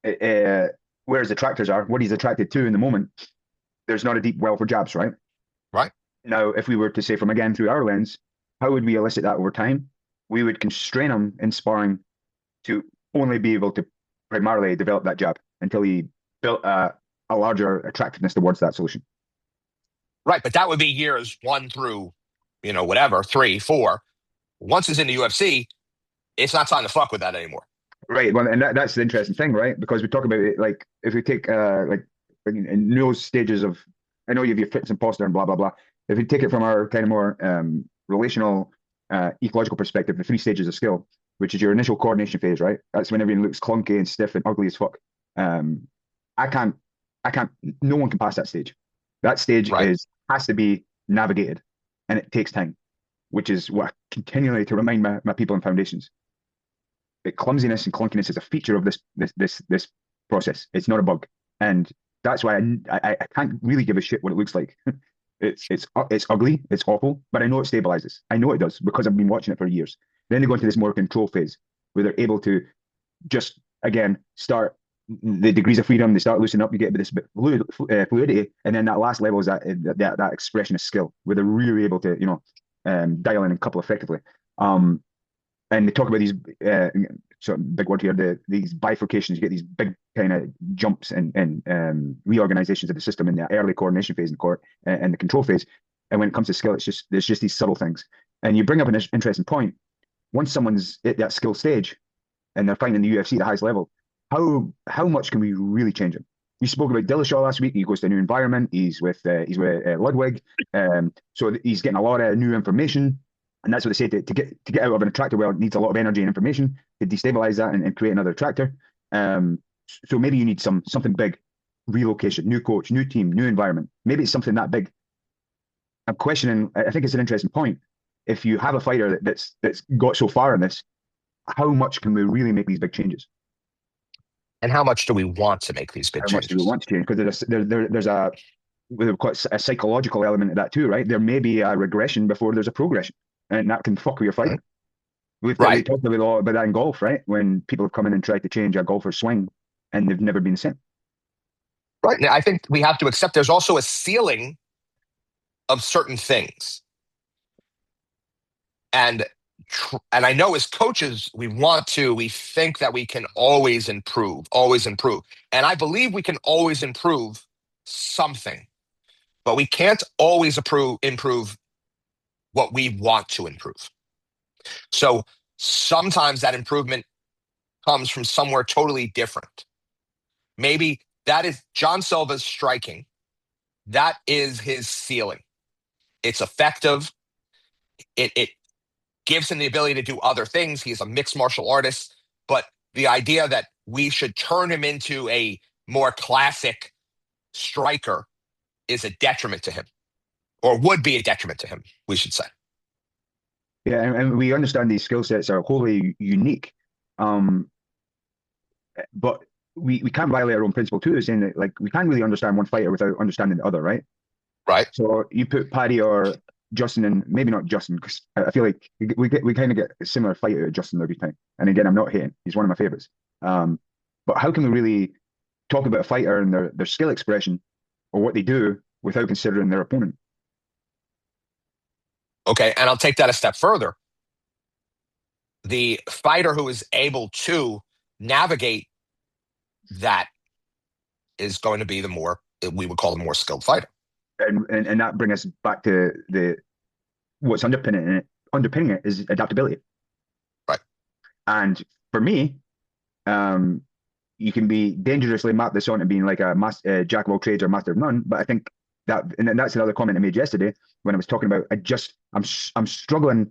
where his attractors are, what he's attracted to in the moment, there's not a deep well for jabs, right? Right. Now, if we were to say from again through our lens, how would we elicit that over time? We would constrain him in sparring to only be able to primarily develop that jab until he built a larger attractiveness towards that solution. Right. But that would be years 1 through, whatever, 3, 4. Once he's in the UFC, it's not time to fuck with that anymore. Right. Well, and that's the interesting thing, right? Because we talk about it like if we take like in those stages of, I know you have your fitness and posture and blah blah blah. If we take it from our kind of more relational ecological perspective, the 3 stages of skill, which is your initial coordination phase, right? That's when everything looks clunky and stiff and ugly as fuck. Um, I can't, I can't, no one can pass that stage. That stage Right. has to be navigated, and it takes time, which is what I continually to remind my people in foundations. That clumsiness and clunkiness is a feature of this process. It's not a bug, and that's why I can't really give a shit what it looks like. It's ugly, it's awful, but I know it stabilizes. I know it does because I've been watching it for years. Then they go into this more control phase where they're able to just again start the degrees of freedom. They start loosening up. You get this bit fluidity, and then that last level is that expression of skill where they're really able to dial in and couple effectively. Um, and they talk about these sort of big word here, these bifurcations. You get these big kind of jumps and reorganizations of the system in the early coordination phase and the control phase. And when it comes to skill, there's just these subtle things. And you bring up an interesting point. Once someone's at that skill stage and they're fighting in the UFC at the highest level, how much can we really change them? You spoke about Dillashaw last week. He goes to a new environment. He's with Ludwig, so he's getting a lot of new information. And that's what they say to get out of an attractor well, it needs a lot of energy and information to destabilize that and create another attractor. So maybe you need something big, relocation, new coach, new team, new environment. Maybe it's something that big. I'm questioning. I think it's an interesting point. If you have a fighter that's got so far in this, how much can we really make these big changes? And how much do we want to make these big How much do we changes? want to change? Because there's quite a psychological element to that too, right? There may be a regression before there's a progression, and that can fuck with your Right. fighting. We Right. talked a lot about that in golf, right? When people have come in and tried to change a golfer's swing, and they've never been the same. Right. Now, I think we have to accept there's also a ceiling of certain things. And and I know as coaches, we think that we can always improve, always improve. And I believe we can always improve something, but we can't always improve what we want to improve. So sometimes that improvement comes from somewhere totally different. Maybe that is John Silva's striking. That is his ceiling. It's effective. It gives him the ability to do other things. He's a mixed martial artist, but the idea that we should turn him into a more classic striker is a detriment to him, or would be a detriment to him, we should say. Yeah, and we understand these skill sets are wholly unique, um, but we can't violate our own principle too, saying that like we can't really understand one fighter without understanding the other, right? Right. So you put Paddy or Justin in, maybe not Justin, because I feel like we kind of get a similar fight out of Justin every time. And again, I'm not hating; he's one of my favorites. Um, but how can we really talk about a fighter and their skill expression or what they do without considering their opponent? Okay. And I'll take that a step further. The fighter who is able to navigate that is going to be the more, we would call the more skilled fighter. And that brings us back to the what's underpinning it. Underpinning it is adaptability. Right. And for me, um, you can be dangerously map this on to being like a jack of all trades or master of none. But I think and that's another comment I made yesterday when I was talking about I'm struggling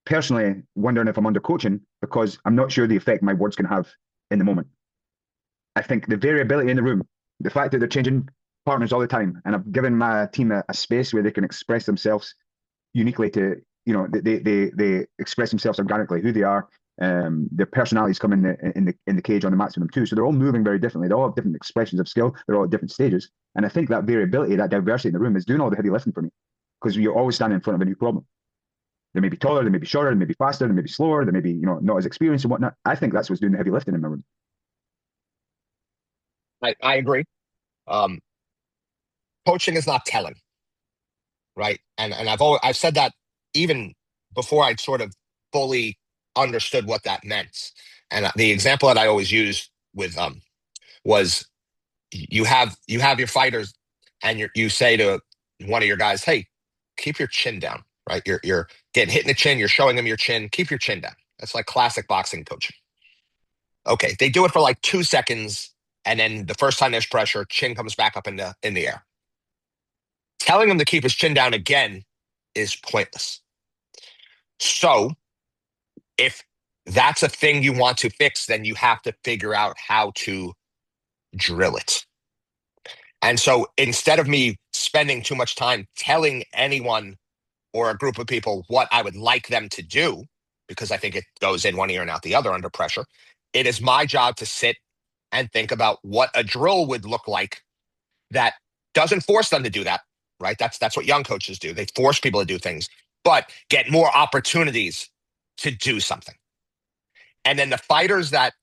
personally, wondering if I'm under coaching because I'm not sure the effect my words can have in the moment. I think the variability in the room, the fact that they're changing partners all the time, and I've given my team a space where they can express themselves uniquely to, they express themselves organically, who they are. Their personalities come in the cage on the mats with them too. So they're all moving very differently. They all have different expressions of skill. They're all at different stages. And I think that variability, that diversity in the room is doing all the heavy lifting for me because you're always standing in front of a new problem. They may be taller, they may be shorter, they may be faster, they may be slower, they may be, not as experienced and whatnot. I think that's what's doing the heavy lifting in my room. I agree. Um, Coaching is not telling, right? And I've said that even before I'd sort of fully understood what that meant. And the example that I always use with was you have your fighters and you say to one of your guys, hey, keep your chin down, right? You're getting hit in the chin, you're showing them your chin, keep your chin down. That's like classic boxing coaching. Okay, they do it for like 2 seconds, and then the first time there's pressure, chin comes back up in the air. Telling him to keep his chin down again is pointless. So if that's a thing you want to fix, then you have to figure out how to drill it. And so instead of me spending too much time telling anyone or a group of people what I would like them to do, because I think it goes in one ear and out the other under pressure, it is my job to sit and think about what a drill would look like that doesn't force them to do that, right? That's what young coaches do. They force people to do things, but get more opportunities to do something. And then the fighters that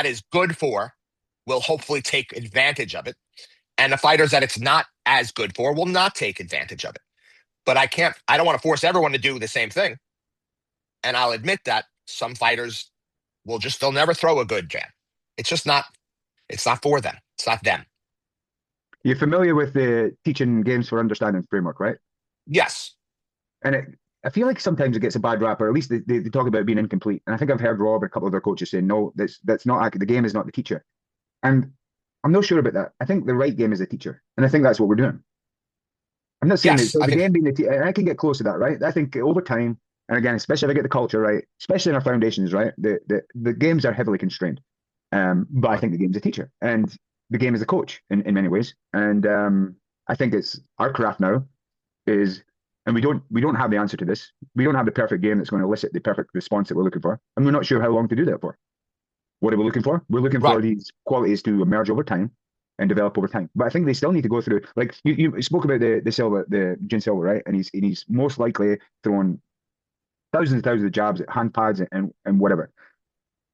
is good for will hopefully take advantage of it. And the fighters that it's not as good for will not take advantage of it. But I don't want to force everyone to do the same thing. And I'll admit that some fighters they'll never throw a good jab. It's not for them. It's not them. You're familiar with the teaching games for understanding framework, right? Yes. And I feel like sometimes it gets a bad rap, or at least they talk about it being incomplete. And I think I've heard Rob or a couple of their coaches saying, no, that's not accurate. The game is not the teacher. And I'm not sure about that. I think the right game is the teacher. And I think that's what we're doing. I'm not saying Yes. that the game being the teacher, I can get close to that, right? I think over time, and again, especially if I get the culture right, especially in our foundations, right? The games are heavily constrained. But I think the game's a teacher. And the game is a coach in many ways. And I think it's our craft now is, and we don't have the answer to this. We don't have the perfect game that's going to elicit the perfect response that we're looking for. And we're not sure how long to do that for. What are we looking for? We're looking Right. for these qualities to emerge over time and develop over time. But I think they still need to go through, like you spoke about the Gene Silva, right? And he's most likely throwing thousands and thousands of jabs at hand pads and whatever.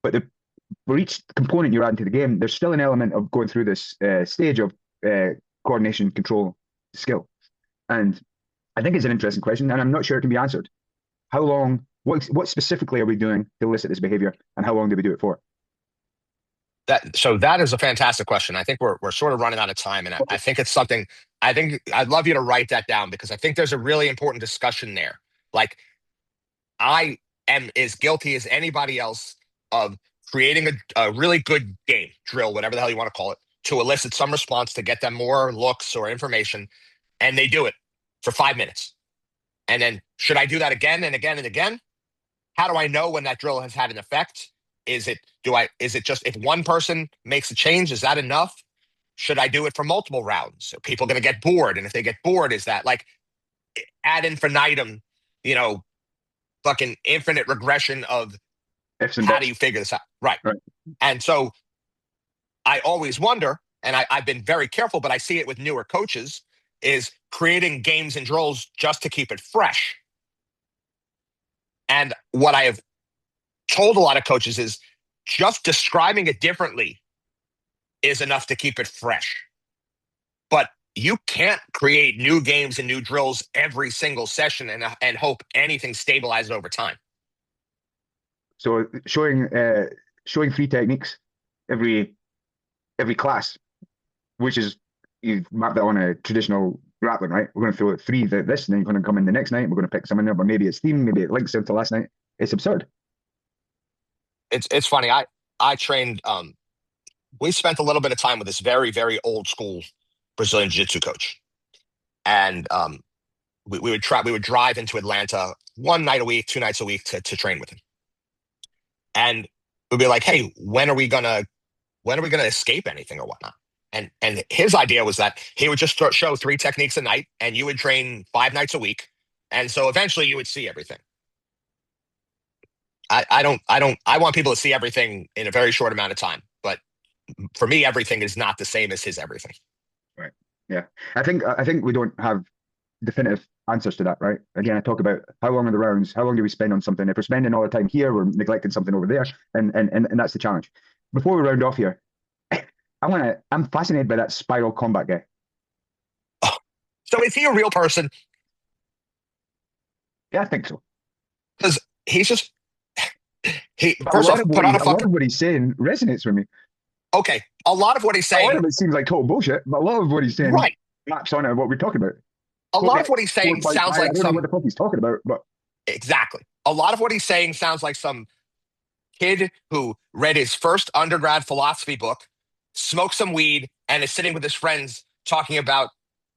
But for each component you're adding to the game, there's still an element of going through this stage of coordination, control, skill. And I think it's an interesting question, and I'm not sure it can be answered. How long, what specifically are we doing to elicit this behavior, and how long do we do it for? That is a fantastic question. I think we're sort of running out of time, and I think it's something. I think I'd love you to write that down because I think there's a really important discussion there. Like I am as guilty as anybody else of creating a really good game, drill, whatever the hell you want to call it, to elicit some response to get them more looks or information. And they do it for 5 minutes. And then should I do that again and again and again? How do I know when that drill has had an effect? Is it just if one person makes a change, is that enough? Should I do it for multiple rounds? Are people going to get bored? And if they get bored, is that like ad infinitum, you know, fucking infinite regression of Ifs and how do buts. you figure this out? Right. Right. And so I always wonder, and I've been very careful, but I see it with newer coaches, is creating games and drills just to keep it fresh. And what I have told a lot of coaches is just describing it differently is enough to keep it fresh. But you can't create new games and new drills every single session and hope anything stabilizes over time. So showing three techniques every class, which is you map that on a traditional grappling, right? We're going to throw three this, and then you're going to come in the next night. And we're going to pick someone up, but maybe it's theme, maybe it links into last night. It's absurd. It's funny. I trained. We spent a little bit of time with this very very old school Brazilian jiu-jitsu coach, and we would drive into Atlanta one night a week, 2 nights a week to train with him, and we'd be like, hey, when are we gonna escape anything or whatnot? And his idea was that he would just show three techniques a night, and you would train 5 nights a week, and so eventually you would see everything. I want people to see everything in a very short amount of time, but for me, everything is not the same as his everything. Right. Yeah. I think we don't have definitive answers to that, right? Again, I talk about how long are the rounds, how long do we spend on something? If we're spending all the time here, we're neglecting something over there, and that's the challenge. Before we round off here, I'm fascinated by that spiral combat guy. Oh, so is he a real person? Yeah, I think so. Because he's just he But first off put on a a lot fucking of what he's saying resonates with me. okay. A lot of what he's A lot saying, of it seems like total bullshit, but a lot of what he's saying right? maps onto what we're talking about. A lot Okay, of what he's saying sounds 4.5, I like don't know what some the fuck he's talking about, but exactly. A lot of what he's saying sounds like some kid who read his first undergrad philosophy book, smoked some weed, and is sitting with his friends talking about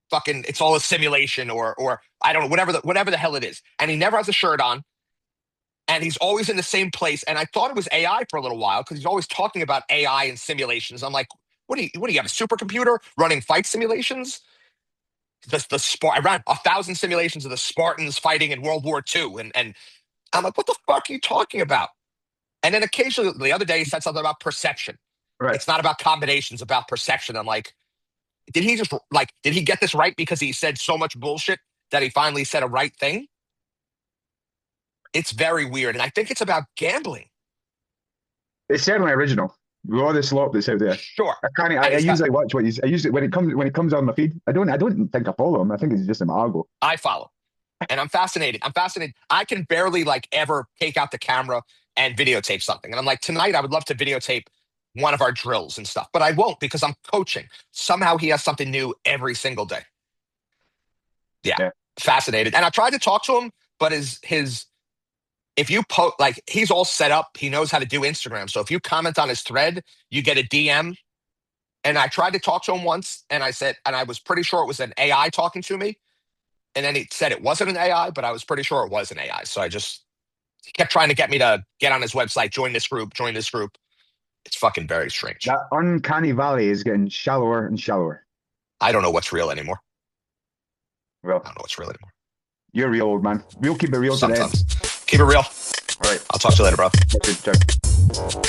fucking it's all a simulation or I don't know whatever the hell it is, and he never has a shirt on, and he's always in the same place. And I thought it was AI for a little while because he's always talking about AI and simulations. I'm like, what do you have a supercomputer running fight simulations? I ran 1,000 simulations of the Spartans fighting in World War II, and I'm like, what the fuck are you talking about? And then occasionally, the other day, he said something about perception. Right. It's not about combinations, about perception. I'm like, did he get this right because he said so much bullshit that he finally said a right thing? It's very weird, and I think it's about gambling. It's certainly original. With all the slop that's out there. Sure, I can't. and I he's got. usually watch what he's. I usually when it comes on my feed. I don't think I follow him. I think it's just an algo. I follow, and I'm fascinated. I'm fascinated. I can barely like ever take out the camera and videotape something, and I'm like, tonight I would love to videotape one of our drills and stuff, but I won't because I'm coaching. Somehow he has something new every single day. Yeah, Yeah. fascinated. And I tried to talk to him, but his if you post like he's all set up, he knows how to do Instagram. So if you comment on his thread, you get a DM. And I tried to talk to him once, and I said, and I was pretty sure it was an AI talking to me. And then he said it wasn't an AI, but I was pretty sure it was an AI. So he kept trying to get me to get on his website, join this group, join this group. It's fucking very strange. That uncanny valley is getting shallower and shallower. I don't know what's real anymore. Well, I don't know what's real anymore. you're real, old man. We'll keep it real today. Sometimes. Keep it real. All right. I'll talk to you later, bro. Ciao.